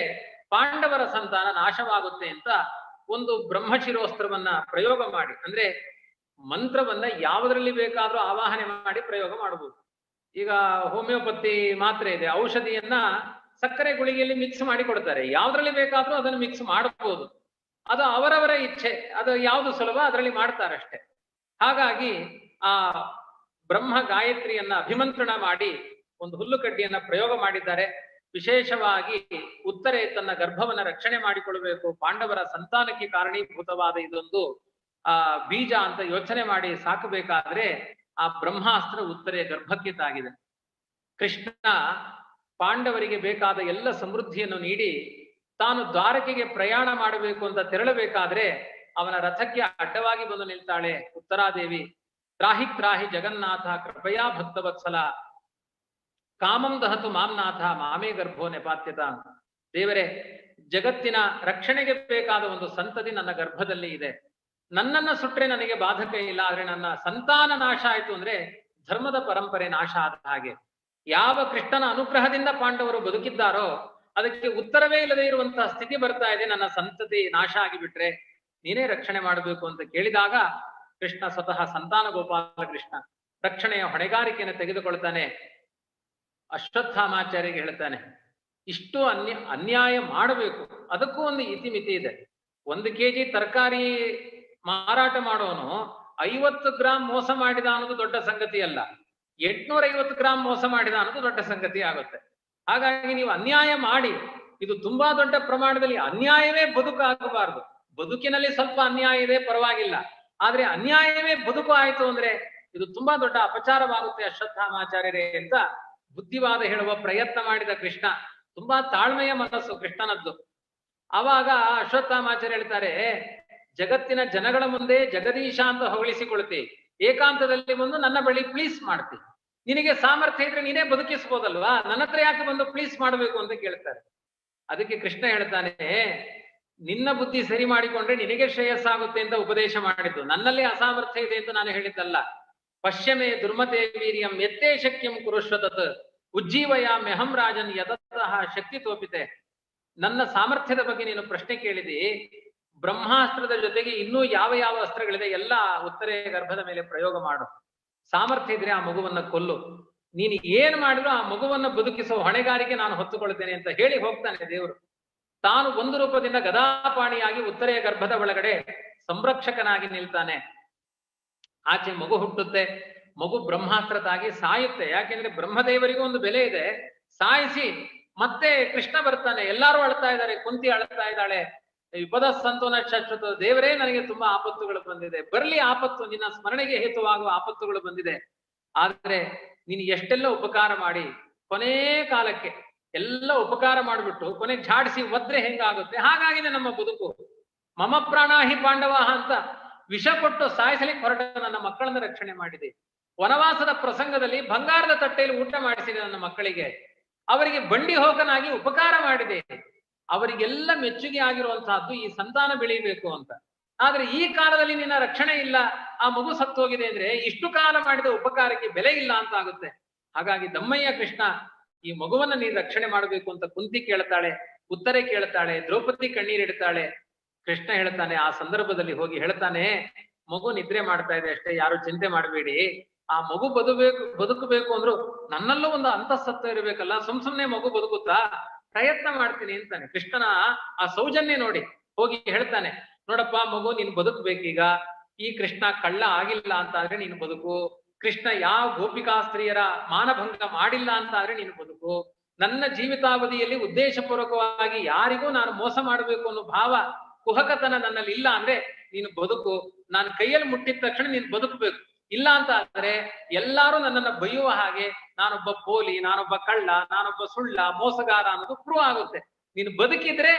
ಪಾಂಡವರ ಸಂತಾನ ನಾಶವಾಗುತ್ತೆ ಅಂತ ಒಂದು ಬ್ರಹ್ಮಶಿರೋಸ್ತ್ರವನ್ನ ಪ್ರಯೋಗ ಮಾಡಿ, ಅಂದ್ರೆ ಮಂತ್ರವನ್ನ ಯಾವುದರಲ್ಲಿ ಬೇಕಾದ್ರೂ ಆವಾಹನೆ ಮಾಡಿ ಪ್ರಯೋಗ ಮಾಡಬಹುದು. ಈಗ ಹೋಮಿಯೋಪತಿ ಮಾತ್ರೆ ಇದೆ, ಔಷಧಿಯನ್ನ ಸಕ್ಕರೆ ಗುಳಿಗೆಯಲ್ಲಿ ಮಿಕ್ಸ್ ಮಾಡಿ ಕೊಡ್ತಾರೆ. ಯಾವ್ದ್ರಲ್ಲಿ ಬೇಕಾದ್ರೂ ಅದನ್ನು ಮಿಕ್ಸ್ ಮಾಡಬಹುದು, ಅದು ಅವರವರ ಇಚ್ಛೆ, ಅದು ಯಾವುದು ಸುಲಭ ಅದರಲ್ಲಿ ಮಾಡ್ತಾರೆ ಅಷ್ಟೇ. ಹಾಗಾಗಿ ಆ ಬ್ರಹ್ಮ ಗಾಯತ್ರಿಯನ್ನ ಅಭಿಮಂತ್ರಣ ಮಾಡಿ ಒಂದು ಹುಲ್ಲುಕಡ್ಡಿಯನ್ನ ಪ್ರಯೋಗ ಮಾಡಿದ್ದಾರೆ. ವಿಶೇಷವಾಗಿ ಉತ್ತರೆ ತನ್ನ ಗರ್ಭವನ್ನ ರಕ್ಷಣೆ ಮಾಡಿಕೊಳ್ಬೇಕು, ಪಾಂಡವರ ಸಂತಾನಕ್ಕೆ ಕಾರಣೀಭೂತವಾದ ಇದೊಂದು ಬೀಜ ಅಂತ ಯೋಚನೆ ಮಾಡಿ ಸಾಕಬೇಕಾದ್ರೆ ಆ ಬ್ರಹ್ಮಾಸ್ತ್ರ ಉತ್ತರೆಯ ಗರ್ಭಕ್ಕೆ ತಾಗಿದೆ. ಕೃಷ್ಣ ಪಾಂಡವರಿಗೆ ಬೇಕಾದ ಎಲ್ಲ ಸಮೃದ್ಧಿಯನ್ನು ನೀಡಿ ತಾನು ದ್ವಾರಕೆಗೆ ಪ್ರಯಾಣ ಮಾಡಬೇಕು ಅಂತ ತೆರಳಬೇಕಾದ್ರೆ ಅವನ ರಥಕ್ಕೆ ಅಡ್ಡವಾಗಿ ಬಂದು ನಿಲ್ತಾಳೆ ಉತ್ತರಾದೇವಿ. ತ್ರಾಹಿ ತ್ರಾಹಿ ಜಗನ್ನಾಥ ಕೃಪಯಾ ಭಕ್ತವತ್ಸಲ ಕಾಮಂ ದಹತು ಮಾಂನಾಥ ಮಾಮೇ ಗರ್ಭೋ ನೆಪಾತ್ಯತ. ದೇವರೇ, ಜಗತ್ತಿನ ರಕ್ಷಣೆಗೆ ಬೇಕಾದ ಒಂದು ಸಂತತಿ ನನ್ನ ಗರ್ಭದಲ್ಲಿ ಇದೆ, ನನ್ನನ್ನ ಸುಟ್ರೆ ನನಗೆ ಬಾಧಕ ಇಲ್ಲ, ಆದ್ರೆ ನನ್ನ ಸಂತಾನ ನಾಶ ಆಯ್ತು ಅಂದ್ರೆ ಧರ್ಮದ ಪರಂಪರೆ ನಾಶ ಆದ ಹಾಗೆ. ಯಾವ ಕೃಷ್ಣನ ಅನುಗ್ರಹದಿಂದ ಪಾಂಡವರು ಬದುಕಿದ್ದಾರೋ ಅದಕ್ಕೆ ಉತ್ತರವೇ ಇಲ್ಲದೆ ಇರುವಂತಹ ಸ್ಥಿತಿ ಬರ್ತಾ ಇದೆ. ನನ್ನ ಸಂತತಿ ನಾಶ ಆಗಿಬಿಟ್ರೆ ನೀನೇ ರಕ್ಷಣೆ ಮಾಡಬೇಕು ಅಂತ ಕೇಳಿದಾಗ ಕೃಷ್ಣ ಸ್ವತಃ ಸಂತಾನ ಗೋಪಾಲ ಕೃಷ್ಣ ರಕ್ಷಣೆಯ ಹೊಣೆಗಾರಿಕೆಯನ್ನು ತೆಗೆದುಕೊಳ್ತಾನೆ. ಅಶ್ವತ್ಥಾಮಾಚಾರ್ಯಗೆ ಹೇಳ್ತಾನೆ, ಇಷ್ಟು ಅನ್ಯಾಯ ಮಾಡಬೇಕು, ಅದಕ್ಕೂ ಒಂದು ಇತಿಮಿತಿ ಇದೆ. 1 kg ತರಕಾರಿ ಮಾರಾಟ ಮಾಡೋನು 50 ಗ್ರಾಂ ಮೋಸ ಮಾಡಿದ ಅನ್ನೋದು ದೊಡ್ಡ ಸಂಗತಿ ಅಲ್ಲ, 850 ಗ್ರಾಂ ಮೋಸ ಮಾಡಿದ ಅನ್ನೋದು ದೊಡ್ಡ ಸಂಗತಿ ಆಗುತ್ತೆ. ಹಾಗಾಗಿ ನೀವು ಅನ್ಯಾಯ ಮಾಡಿ, ಇದು ತುಂಬಾ ದೊಡ್ಡ ಪ್ರಮಾಣದಲ್ಲಿ ಅನ್ಯಾಯವೇ ಬದುಕಾಗಬಾರದು. ಬದುಕಿನಲ್ಲಿ ಸ್ವಲ್ಪ ಅನ್ಯಾಯ ಇದೆ ಪರವಾಗಿಲ್ಲ, ಆದ್ರೆ ಅನ್ಯಾಯವೇ ಬದುಕು ಆಯ್ತು ಅಂದ್ರೆ ಇದು ತುಂಬಾ ದೊಡ್ಡ ಅಪಚಾರವಾಗುತ್ತೆ ಅಶ್ವತ್ಥಾಮಾಚಾರ್ಯರೇ ಅಂತ ಬುದ್ಧಿವಾದ ಹೇಳುವ ಪ್ರಯತ್ನ ಮಾಡಿದ ಕೃಷ್ಣ. ತುಂಬಾ ತಾಳ್ಮೆಯ ಮನಸ್ಸು ಕೃಷ್ಣನದ್ದು. ಆವಾಗ ಅಶ್ವತ್ಥಾಮಾಚಾರ್ಯ ಹೇಳ್ತಾರೆ, ಜಗತ್ತಿನ ಜನಗಳ ಮುಂದೆ ಜಗದೀಶ ಅಂತ ಹೊಗಳಿಸಿಕೊಳ್ತಿ, ಏಕಾಂತದಲ್ಲಿ ಬಂದು ನನ್ನ ಬಳಿ ಪ್ಲೀಸ್ ಮಾಡ್ತಿ, ನಿನಗೆ ಸಾಮರ್ಥ್ಯ ಇದ್ರೆ ನೀನೇ ಬದುಕಿಸ್ಬೋದಲ್ವಾ, ನನ್ನ ಹತ್ರ ಯಾಕೆ ಬಂದು ಪ್ಲೀಸ್ ಮಾಡಬೇಕು ಅಂತ ಕೇಳ್ತಾರೆ. ಅದಕ್ಕೆ ಕೃಷ್ಣ ಹೇಳ್ತಾನೆ, ನಿನ್ನ ಬುದ್ಧಿ ಸರಿ ಮಾಡಿಕೊಂಡ್ರೆ ನಿನಗೆ ಶ್ರೇಯಸ್ಸಾಗುತ್ತೆ ಅಂತ ಉಪದೇಶ ಮಾಡಿದ್ದು. ನನ್ನಲ್ಲಿ ಅಸಾಮರ್ಥ್ಯ ಇದೆ ಅಂತ ನಾನು ಹೇಳಿದ್ದಲ್ಲ. ಪಶ್ಯಮೇ ದುರ್ಮತೆ ವೀರ್ಯಂ ಎತ್ತೇ ಶಕ್ಯಂ ಕುರುಶ್ವತತ್ ಉಜ್ಜೀವಯಾಮ್ಯಹಂ ರಾಜನ್ ಯತಃ ಶಕ್ತಿ ತೋಪಿತೆ. ನನ್ನ ಸಾಮರ್ಥ್ಯದ ಬಗ್ಗೆ ನೀನು ಪ್ರಶ್ನೆ ಕೇಳಿದಿ. ಬ್ರಹ್ಮಾಸ್ತ್ರದ ಜೊತೆಗೆ ಇನ್ನೂ ಯಾವ ಯಾವ ಅಸ್ತ್ರಗಳಿದೆ ಎಲ್ಲ ಉತ್ತರೆ ಗರ್ಭದ ಮೇಲೆ ಪ್ರಯೋಗ ಮಾಡು. ಸಾಮರ್ಥ್ಯ ಇದ್ರೆ ಆ ಮಗುವನ್ನ ಕೊಲ್ಲು. ನೀನು ಏನ್ ಮಾಡಿದ್ರು ಆ ಮಗುವನ್ನ ಬದುಕಿಸೋ ಹೊಣೆಗಾರಿಕೆ ನಾನು ಹೊತ್ತುಕೊಳ್ತೇನೆ ಅಂತ ಹೇಳಿ ಹೋಗ್ತಾನೆ ದೇವರು. ತಾನು ಒಂದು ರೂಪದಿಂದ ಗದಾಪಾಣಿಯಾಗಿ ಉತ್ತರೆಯ ಗರ್ಭದ ಒಳಗಡೆ ಸಂರಕ್ಷಕನಾಗಿ ನಿಲ್ತಾನೆ. ಆಚೆ ಮಗು ಹುಟ್ಟುತ್ತೆ. ಮಗು ಬ್ರಹ್ಮಾಸ್ತ್ರ ತಾಗಿ ಸಾಯುತ್ತೆ. ಯಾಕೆಂದ್ರೆ ಬ್ರಹ್ಮದೇವರಿಗೂ ಒಂದು ಬೆಲೆ ಇದೆ. ಸಾಯಿಸಿ ಮತ್ತೆ ಕೃಷ್ಣ ಬರ್ತಾನೆ. ಎಲ್ಲಾರು ಅಳ್ತಾ ಇದ್ದಾರೆ. ಕುಂತಿ ಅಳ್ತಾ ಇದ್ದಾಳೆ. ವಿಪದ ಸಂತೋನ ಶಾಶ್ವತ, ದೇವರೇ ನನಗೆ ತುಂಬಾ ಆಪತ್ತುಗಳು ಬಂದಿದೆ, ಬರ್ಲಿ ಆಪತ್ತು, ನಿನ್ನ ಸ್ಮರಣೆಗೆ ಹೇತುವಾಗುವ ಆಪತ್ತುಗಳು ಬಂದಿದೆ. ಆದ್ರೆ ನೀನು ಎಷ್ಟೆಲ್ಲ ಉಪಕಾರ ಮಾಡಿ ಕೊನೇ ಕಾಲಕ್ಕೆ ಎಲ್ಲ ಉಪಕಾರ ಮಾಡಿಬಿಟ್ಟು ಕೊನೆ ಝಾಡಿಸಿ ಒದ್ರೆ ಹೆಂಗಾಗುತ್ತೆ ಹಾಗಾಗಿದೆ ನಮ್ಮ ಬದುಕು. ಮಮ ಪ್ರಾಣಾಹಿ ಪಾಂಡವಾಹ ಅಂತ ವಿಷ ಕೊಟ್ಟು ಸಾಯಿಸಲಿಕ್ಕೆ ಹೊರಟ ನನ್ನ ಮಕ್ಕಳನ್ನ ರಕ್ಷಣೆ ಮಾಡಿದೆ. ವನವಾಸದ ಪ್ರಸಂಗದಲ್ಲಿ ಬಂಗಾರದ ತಟ್ಟೆಯಲ್ಲಿ ಊಟ ಮಾಡಿಸಿದೆ ನನ್ನ ಮಕ್ಕಳಿಗೆ. ಅವರಿಗೆ ಬಂಡಿ ಹೋಗನಾಗಿ ಉಪಕಾರ ಮಾಡಿದೆ. ಅವರಿಗೆಲ್ಲ ಮೆಚ್ಚುಗೆ ಆಗಿರುವಂತಹದ್ದು ಈ ಸಂತಾನ ಬೆಳೀಬೇಕು ಅಂತ. ಆದ್ರೆ ಈ ಕಾಲದಲ್ಲಿ ನಿನ್ನ ರಕ್ಷಣೆ ಇಲ್ಲ, ಆ ಮಗು ಸತ್ತೋಗಿದೆ ಅಂದ್ರೆ ಇಷ್ಟು ಕಾಲ ಮಾಡಿದ ಉಪಕಾರಕ್ಕೆ ಬೆಲೆ ಇಲ್ಲ ಅಂತ ಆಗುತ್ತೆ. ಹಾಗಾಗಿ ದಮ್ಮಯ್ಯ ಕೃಷ್ಣ ಈ ಮಗುವನ್ನ ನೀನು ರಕ್ಷಣೆ ಮಾಡಬೇಕು ಅಂತ ಕುಂತಿ ಕೇಳ್ತಾಳೆ, ಉತ್ತರೆ ಕೇಳ್ತಾಳೆ, ದ್ರೌಪದಿ ಕಣ್ಣೀರಿಡ್ತಾಳೆ. ಕೃಷ್ಣ ಹೇಳ್ತಾನೆ, ಆ ಸಂದರ್ಭದಲ್ಲಿ ಹೋಗಿ ಹೇಳ್ತಾನೆ, ಮಗು ನಿದ್ರೆ ಮಾಡ್ತಾ ಇದೆ ಅಷ್ಟೇ, ಯಾರು ಚಿಂತೆ ಮಾಡಬೇಡಿ. ಆ ಮಗು ಬದುಕಬೇಕು ಅಂದ್ರು ನನ್ನಲ್ಲೂ ಒಂದು ಅಂತಃಸತ್ವ ಇರಬೇಕಲ್ಲ, ಸುಮ್ನೆ ಮಗು ಬದುಕುತ್ತಾ, ಪ್ರಯತ್ನ ಮಾಡ್ತೀನಿ ಅಂತಾನೆ. ಕೃಷ್ಣನ ಆ ಸೌಜನ್ಯ ನೋಡಿ ಹೋಗಿ ಹೇಳ್ತಾನೆ, ನೋಡಪ್ಪ ಮಗು ನೀನು ಬದುಕಬೇಕೀಗ. ಈ ಕೃಷ್ಣ ಕಳ್ಳ ಆಗಿಲ್ಲ ಅಂತ ಆದ್ರೆ ನೀನು ಬದುಕು. ಕೃಷ್ಣ ಯಾವ ಗೋಪಿಕಾ ಸ್ತ್ರೀಯರ ಮಾನಭಂಗ ಮಾಡಿಲ್ಲ ಅಂತ ಆದ್ರೆ ನೀನು ಬದುಕು. ನನ್ನ ಜೀವಿತಾವಧಿಯಲ್ಲಿ ಉದ್ದೇಶಪೂರ್ವಕವಾಗಿ ಯಾರಿಗೂ ನಾನು ಮೋಸ ಮಾಡಬೇಕು ಅನ್ನೋ ಭಾವ, ಕುಹಕತನ ನನ್ನಲ್ಲಿ ಇಲ್ಲ ಅಂದ್ರೆ ನೀನು ಬದುಕು. ನಾನು ಕೈಯಲ್ಲಿ ಮುಟ್ಟಿದ ತಕ್ಷಣ ನೀನು ಬದುಕಬೇಕು. ಇಲ್ಲ ಅಂತ ಆದ್ರೆ ಎಲ್ಲಾರು ನನ್ನನ್ನ ಬೈಯುವ ಹಾಗೆ ನಾನೊಬ್ಬ ಪೋಲಿ, ನಾನೊಬ್ಬ ಕಳ್ಳ, ನಾನೊಬ್ಬ ಸುಳ್ಳ, ಮೋಸಗಾರ ಅನ್ನೋದು ಪ್ರೂವ್ ಆಗುತ್ತೆ. ನೀನು ಬದುಕಿದ್ರೆ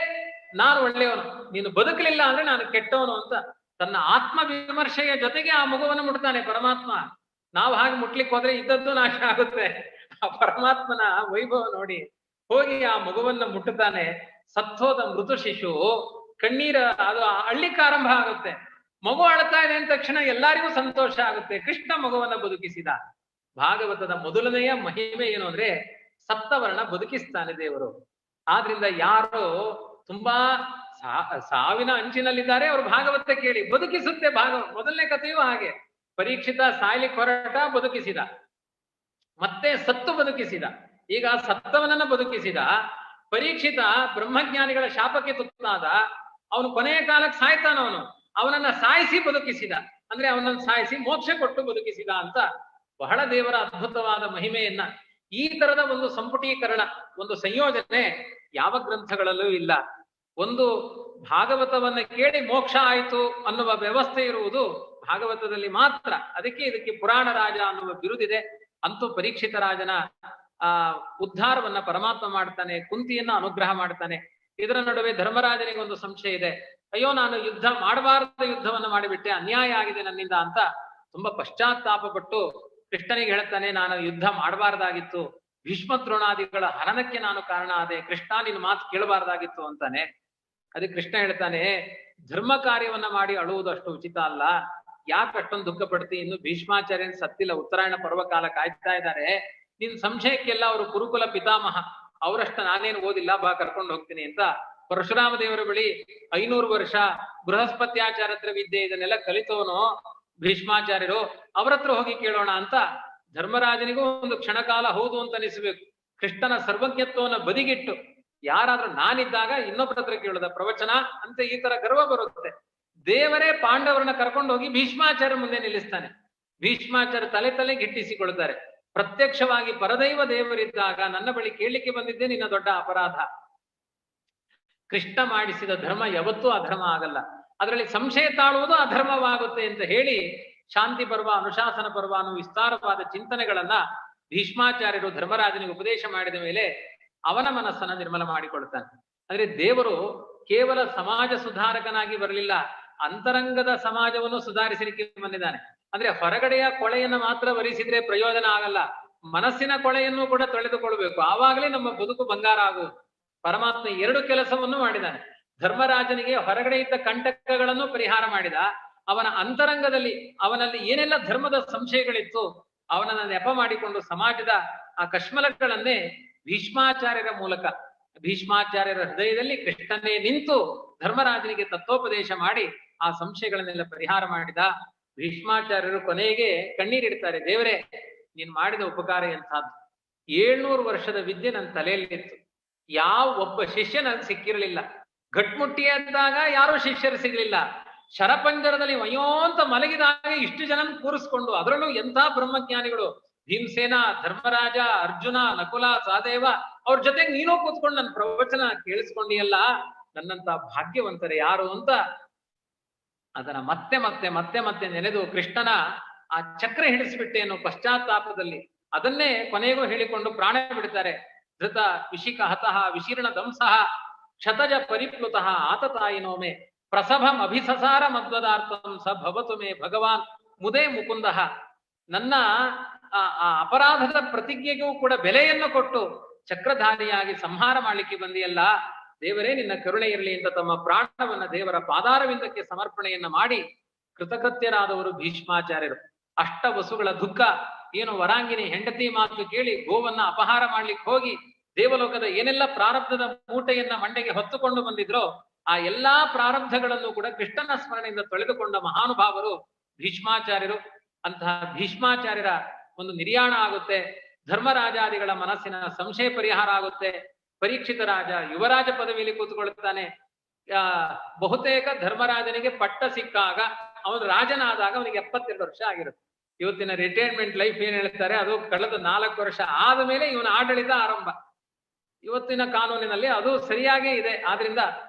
ನಾನು ಒಳ್ಳೆಯವನು, ನೀನು ಬದುಕಲಿಲ್ಲ ಅಂದ್ರೆ ನಾನು ಕೆಟ್ಟವನು ಅಂತ ತನ್ನ ಆತ್ಮ ವಿಮರ್ಶೆಯ ಜೊತೆಗೆ ಆ ಮಗುವನ್ನು ಮುಟ್ತಾನೆ ಪರಮಾತ್ಮ. ನಾವು ಹಾಗೆ ಮುಟ್ಲಿಕ್ಕೆ ಹೋದ್ರೆ ಇದ್ದದ್ದು ನಾಶ ಆಗುತ್ತೆ. ಆ ಪರಮಾತ್ಮನ ವೈಭವ ನೋಡಿ ಹೋಗಿ ಆ ಮಗುವನ್ನ ಮುಟ್ಟುತ್ತಾನೆ. ಸತ್ತೋದ ಮೃತ ಶಿಶು ಕಣ್ಣೀರ ಅದು ಅಳ್ಳಿಕ್ಕೆ ಆರಂಭ ಆಗುತ್ತೆ. ಮಗು ಅಳ್ತಾ ಇದೆ ಅಂದ ತಕ್ಷಣ ಎಲ್ಲರಿಗೂ ಸಂತೋಷ ಆಗುತ್ತೆ. ಕೃಷ್ಣ ಮಗುವನ್ನ ಬದುಕಿಸಿದ. ಭಾಗವತದ ಮೊದಲನೆಯ ಮಹಿಮೆ ಏನು ಅಂದ್ರೆ ಸತ್ತವರನ್ನ ಬದುಕಿಸ್ತಾನೆ ದೇವರು. ಆದ್ರಿಂದ ಯಾರು ತುಂಬಾ ಸಾವಿನ ಅಂಚಿನಲ್ಲಿದ್ದಾರೆ ಅವರು ಭಾಗವತ ಕೇಳಿ ಬದುಕಿಸುತ್ತೆ. ಮೊದಲನೇ ಕಥೆಯೂ ಹಾಗೆ. ಪರೀಕ್ಷಿತ ಸಾಯ್ಲಿಕ್ಕೆ ಹೊರಟ, ಬದುಕಿಸಿದ, ಮತ್ತೆ ಸತ್ತು ಬದುಕಿಸಿದ. ಈಗ ಸತ್ತವನನ್ನ ಬದುಕಿಸಿದ. ಪರೀಕ್ಷಿತ ಬ್ರಹ್ಮಜ್ಞಾನಿಗಳ ಶಾಪಕ್ಕೆ ತುತ್ತಾದ, ಅವನು ಕೊನೆಯ ಕಾಲಕ್ಕೆ ಸಾಯ್ತಾನವನು, ಅವನನ್ನ ಸಾಯಿಸಿ ಬದುಕಿಸಿದ. ಅಂದ್ರೆ ಅವನನ್ನು ಸಾಯಿಸಿ ಮೋಕ್ಷ ಕೊಟ್ಟು ಬದುಕಿಸಿದ ಅಂತ ಬಹಳ ದೇವರ ಅದ್ಭುತವಾದ ಮಹಿಮೆಯನ್ನ, ಈ ತರದ ಒಂದು ಸಂಪುಟೀಕರಣ, ಒಂದು ಸಂಯೋಜನೆ ಯಾವ ಗ್ರಂಥಗಳಲ್ಲೂ ಇಲ್ಲ. ಒಂದು ಭಾಗವತವನ್ನ ಕೇಳಿ ಮೋಕ್ಷ ಆಯಿತು ಅನ್ನುವ ವ್ಯವಸ್ಥೆ ಇರುವುದು ಭಾಗವತದಲ್ಲಿ ಮಾತ್ರ. ಅದಕ್ಕೆ ಇದಕ್ಕೆ ಪುರಾಣ ರಾಜ ಅನ್ನುವ ಬಿರುದಿದೆ. ಅಂತೂ ಪರೀಕ್ಷಿತ ರಾಜನ ಉದ್ಧಾರವನ್ನ ಪರಮಾತ್ಮ ಮಾಡ್ತಾನೆ, ಕುಂತಿಯನ್ನ ಅನುಗ್ರಹ ಮಾಡ್ತಾನೆ. ಇದರ ನಡುವೆ ಧರ್ಮರಾಜನಿಗೆ ಒಂದು ಸಂಶಯ ಇದೆ. ಅಯ್ಯೋ, ನಾನು ಯುದ್ಧ ಮಾಡಬಾರದ ಯುದ್ಧವನ್ನ ಮಾಡಿಬಿಟ್ಟೆ, ಅನ್ಯಾಯ ಆಗಿದೆ ನನ್ನಿಂದ ಅಂತ ತುಂಬಾ ಪಶ್ಚಾತ್ತಾಪ ಪಟ್ಟು ಕೃಷ್ಣನಿಗೆ ಹೇಳ್ತಾನೆ, ನಾನು ಯುದ್ಧ ಮಾಡಬಾರ್ದಾಗಿತ್ತು, ಭೀಷ್ಮ ದ್ರೋಣಾದಿಗಳ ಹನನಕ್ಕೆ ನಾನು ಕಾರಣ ಆದೆ, ಕೃಷ್ಣ ನಿನ್ನ ಮಾತು ಕೇಳಬಾರ್ದಾಗಿತ್ತು ಅಂತಾನೆ. ಅದಕ್ಕೆ ಕೃಷ್ಣ ಹೇಳ್ತಾನೆ, ಧರ್ಮ ಕಾರ್ಯವನ್ನ ಮಾಡಿ ಅಳುವುದು ಅಷ್ಟು ಉಚಿತ ಅಲ್ಲ. ಯಾಕೆ ಅಷ್ಟೊಂದು ದುಃಖ ಪಡ್ತಿ? ಇನ್ನು ಭೀಷ್ಮಾಚಾರ್ಯನ್ ಸತ್ತಿಲ್ಲ, ಉತ್ತರಾಯಣ ಪರ್ವಕಾಲ ಕಾಯ್ತಾ ಇದ್ದಾರೆ. ನಿನ್ ಸಂಶಯಕ್ಕೆಲ್ಲ ಅವರು ಕುರುಕುಲ ಪಿತಾಮಹ, ಅವರಷ್ಟ ನಾನೇನು ಓದಿಲ್ಲ, ಬಾ ಕರ್ಕೊಂಡು ಹೋಗ್ತೀನಿ ಅಂತ ಪರಶುರಾಮ ದೇವರ ಬಳಿ 500 ವರ್ಷ ಬೃಹಸ್ಪತ್ಯಾಚಾರ್ಯ ಹತ್ರ ವಿದ್ಯೆ ಇದನ್ನೆಲ್ಲ ಕಲಿತವನು ಭೀಷ್ಮಾಚಾರ್ಯರು, ಅವರ ಹತ್ರ ಹೋಗಿ ಕೇಳೋಣ ಅಂತ ಧರ್ಮರಾಜನಿಗೂ ಒಂದು ಕ್ಷಣಕಾಲ ಹೌದು ಅಂತ ಅನಿಸ್ಬೇಕು. ಕೃಷ್ಣನ ಸರ್ವಜ್ಞತ್ವವನ್ನ ಬದಿಗಿಟ್ಟು ಯಾರಾದ್ರೂ ನಾನಿದ್ದಾಗ ಇನ್ನೊಬ್ಬರ ಹತ್ರ ಕೇಳದ ಪ್ರವಚನ ಅಂತ ಈ ತರ ಗರ್ವ ಬರುತ್ತೆ. ದೇವರೇ ಪಾಂಡವರನ್ನ ಕರ್ಕೊಂಡು ಹೋಗಿ ಭೀಷ್ಮಾಚಾರ್ಯ ಮುಂದೆ ನಿಲ್ಲಿಸ್ತಾನೆ. ಭೀಷ್ಮಾಚಾರ್ಯ ತಲೆ ಗಿಟ್ಟಿಸಿಕೊಳ್ತಾರೆ. ಪ್ರತ್ಯಕ್ಷವಾಗಿ ಪರದೈವ ದೇವರಿದ್ದಾಗ ನನ್ನ ಬಳಿ ಕೇಳಲಿಕ್ಕೆ ಬಂದಿದ್ದೆ ನಿನ್ನ ದೊಡ್ಡ ಅಪರಾಧ. ಕೃಷ್ಣ ಮಾಡಿಸಿದ ಧರ್ಮ ಯಾವತ್ತೂ ಅಧರ್ಮ ಆಗಲ್ಲ, ಅದರಲ್ಲಿ ಸಂಶಯ ತಾಳುವುದು ಅಧರ್ಮವಾಗುತ್ತೆ ಅಂತ ಹೇಳಿ ಶಾಂತಿ ಪರ್ವ, ಅನುಶಾಸನ ಪರ್ವ ಅನ್ನೋ ವಿಸ್ತಾರವಾದ ಚಿಂತನೆಗಳನ್ನ ಭೀಷ್ಮಾಚಾರ್ಯರು ಧರ್ಮರಾಜನಿಗೆ ಉಪದೇಶ ಮಾಡಿದ ಮೇಲೆ ಅವನ ಮನಸ್ಸನ್ನ ನಿರ್ಮಲ ಮಾಡಿಕೊಳ್ತಾನೆ. ಅಂದ್ರೆ ದೇವರು ಕೇವಲ ಸಮಾಜ ಸುಧಾರಕನಾಗಿ ಬರಲಿಲ್ಲ, ಅಂತರಂಗದ ಸಮಾಜವನ್ನು ಸುಧಾರಿಸಲಿಕ್ಕೆ ಬಂದಿದ್ದಾನೆ. ಅಂದ್ರೆ ಹೊರಗಡೆಯ ಕೊಳೆಯನ್ನು ಮಾತ್ರ ವರಿಸಿದ್ರೆ ಪ್ರಯೋಜನ ಆಗಲ್ಲ, ಮನಸ್ಸಿನ ಕೊಳೆಯನ್ನು ಕೂಡ ತೊಳೆದುಕೊಳ್ಬೇಕು. ಆವಾಗಲೇ ನಮ್ಮ ಬದುಕು ಬಂಗಾರ ಆಗುವುದು. ಪರಮಾತ್ಮ 2 ಕೆಲಸವನ್ನು ಮಾಡಿದ್ದಾನೆ. ಧರ್ಮರಾಜನಿಗೆ ಹೊರಗಡೆ ಇದ್ದ ಕಂಟಕಗಳನ್ನು ಪರಿಹಾರ ಮಾಡಿದ. ಅವನ ಅಂತರಂಗದಲ್ಲಿ ಅವನಲ್ಲಿ ಏನೆಲ್ಲ ಧರ್ಮದ ಸಂಶಯಗಳಿತ್ತು ಅವನನ್ನ ನೆಪ ಮಾಡಿಕೊಂಡು ಸಮಾಜದ ಆ ಕಶ್ಮಲಗಳನ್ನೇ ಭೀಷ್ಮಾಚಾರ್ಯರ ಮೂಲಕ, ಭೀಷ್ಮಾಚಾರ್ಯರ ಹೃದಯದಲ್ಲಿ ಕೃಷ್ಣನೇ ನಿಂತು ಧರ್ಮರಾಜನಿಗೆ ತತ್ವೋಪದೇಶ ಮಾಡಿ ಆ ಸಂಶಯಗಳನ್ನೆಲ್ಲ ಪರಿಹಾರ ಮಾಡಿದ. ಭೀಷ್ಮಾಚಾರ್ಯರು ಕೊನೆಗೆ ಕಣ್ಣೀರಿಡ್ತಾರೆ, ದೇವರೇ ನೀನ್ ಮಾಡಿದ ಉಪಕಾರ ಎಂಥದ್ದು. 700 ವರ್ಷದ ವಿದ್ಯೆ ನನ್ನ ತಲೆಯಲ್ಲಿತ್ತು, ಯಾವ ಒಬ್ಬ ಶಿಷ್ಯ ನನ್ಗೆ ಸಿಕ್ಕಿರಲಿಲ್ಲ. ಗಟ್ಮುಟ್ಟಿಯಾದಾಗ ಯಾರೋ ಶಿಷ್ಯರು ಸಿಗ್ಲಿಲ್ಲ. ಶರಪಂಜರದಲ್ಲಿ ವಯೋಂತ ಮಲಗಿದಾಗ ಇಷ್ಟು ಜನ ಕೂರಿಸ್ಕೊಂಡು, ಅದರಲ್ಲೂ ಎಂಥ ಬ್ರಹ್ಮಜ್ಞಾನಿಗಳು, ಭೀಮಸೇನ, ಧರ್ಮರಾಜ, ಅರ್ಜುನ, ನಕುಲ, ಸಹದೇವ, ಅವ್ರ ಜೊತೆಗೆ ನೀನೂ ಕೂತ್ಕೊಂಡು ನನ್ನ ಪ್ರವಚನ ಕೇಳಿಸ್ಕೊಂಡಿಯಲ್ಲ, ನನ್ನಂತ ಭಾಗ್ಯವಂತರೆ ಯಾರು ಅಂತ ಅದನ್ನ ಮತ್ತೆ ಮತ್ತೆ ಮತ್ತೆ ಮತ್ತೆ ನೆನೆದು ಕೃಷ್ಣನ ಆ ಚಕ್ರ ಹಿಡಿಸ್ಬಿಟ್ಟೆ ಅನ್ನೋ ಪಶ್ಚಾತ್ತಾಪದಲ್ಲಿ ಅದನ್ನೇ ಕೊನೆಗೂ ಹೇಳಿಕೊಂಡು ಪ್ರಾಣ ಬಿಡ್ತಾರೆ. ಧೃತ ವಿಶಿಕ ಹತಃ ವಿಶೀರ್ಣ ದಂಸಃ ಕ್ಷತಜ ಪರಿಪ್ಲುತಃ ಆತತಾಯಿನೋಮೆ ಪ್ರಸಭಂ ಅಭಿಸಸಾರ ಮದ್ವದಾರ್ಥಂ ಸ ಭವತು ಮೇ ಭಗವಾನ್ ಮುದೇ ಮುಕುಂದಃ. ನನ್ನ ಆ ಅಪರಾಧದ ಪ್ರತಿಜ್ಞೆಗೂ ಕೂಡ ಬೆಲೆಯನ್ನು ಕೊಟ್ಟು ಚಕ್ರಧಾರಿಯಾಗಿ ಸಂಹಾರ ಮಾಡ್ಲಿಕ್ಕೆ ಬಂದಿಯಲ್ಲ, ದೇವರೇ ನಿನ್ನ ಕರುಣೆ ಇರಲಿ ಅಂತ ತಮ್ಮ ಪ್ರಾಣವನ್ನ ದೇವರ ಪಾದಾರವಿಂದಕ್ಕೆ ಸಮರ್ಪಣೆಯನ್ನ ಮಾಡಿ ಕೃತಕೃತ್ಯರಾದವರು ಭೀಷ್ಮಾಚಾರ್ಯರು. ಅಷ್ಟ ವಸುಗಳ ದುಃಖ ಏನು, ವರಾಂಗಿನಿ ಹೆಂಡತಿ ಮಾತು ಕೇಳಿ ಗೋವನ್ನ ಅಪಹಾರ ಮಾಡ್ಲಿಕ್ಕೆ ಹೋಗಿ ದೇವಲೋಕದ ಏನೆಲ್ಲ ಪ್ರಾರಬ್ಧದ ಮೂಟೆಯನ್ನ ಮಂಡೆಗೆ ಹೊತ್ತುಕೊಂಡು ಬಂದಿದ್ರೋ ಆ ಎಲ್ಲಾ ಪ್ರಾರಬ್ಧಗಳನ್ನು ಕೂಡ ಕೃಷ್ಣನ ಸ್ಮರಣೆಯಿಂದ ತೊಳೆದುಕೊಂಡ ಮಹಾನುಭಾವರು ಭೀಷ್ಮಾಚಾರ್ಯರು. ಅಂತಹ ಭೀಷ್ಮಾಚಾರ್ಯರ ಒಂದು ನಿರ್ಯಾಣ ಆಗುತ್ತೆ. ಧರ್ಮರಾಜಾದಿಗಳ ಮನಸ್ಸಿನ ಸಂಶಯ ಪರಿಹಾರ ಆಗುತ್ತೆ. ಪರೀಕ್ಷಿತ ರಾಜ ಯುವರಾಜ ಪದವಿಯಲ್ಲಿ ಕೂತ್ಕೊಳ್ತಾನೆ. ಬಹುತೇಕ ಧರ್ಮರಾಜನಿಗೆ ಪಟ್ಟ ಸಿಕ್ಕಾಗ, ಅವನು ರಾಜನಾದಾಗ ಅವನಿಗೆ 72 ವರ್ಷ ಆಗಿರುತ್ತೆ. ಇವತ್ತಿನ ರಿಟೈರ್ಮೆಂಟ್ ಲೈಫ್ ಏನ್ ಹೇಳ್ತಾರೆ, ಅದು ಕಳೆದ 4 ವರ್ಷ ಆದ ಮೇಲೆ ಇವನ ಆಡಳಿತ ಆರಂಭ. ಇವತ್ತಿನ ಕಾನೂನಿನಲ್ಲಿ ಅದು ಸರಿಯಾಗೇ ಇದೆ. ಆದ್ರಿಂದ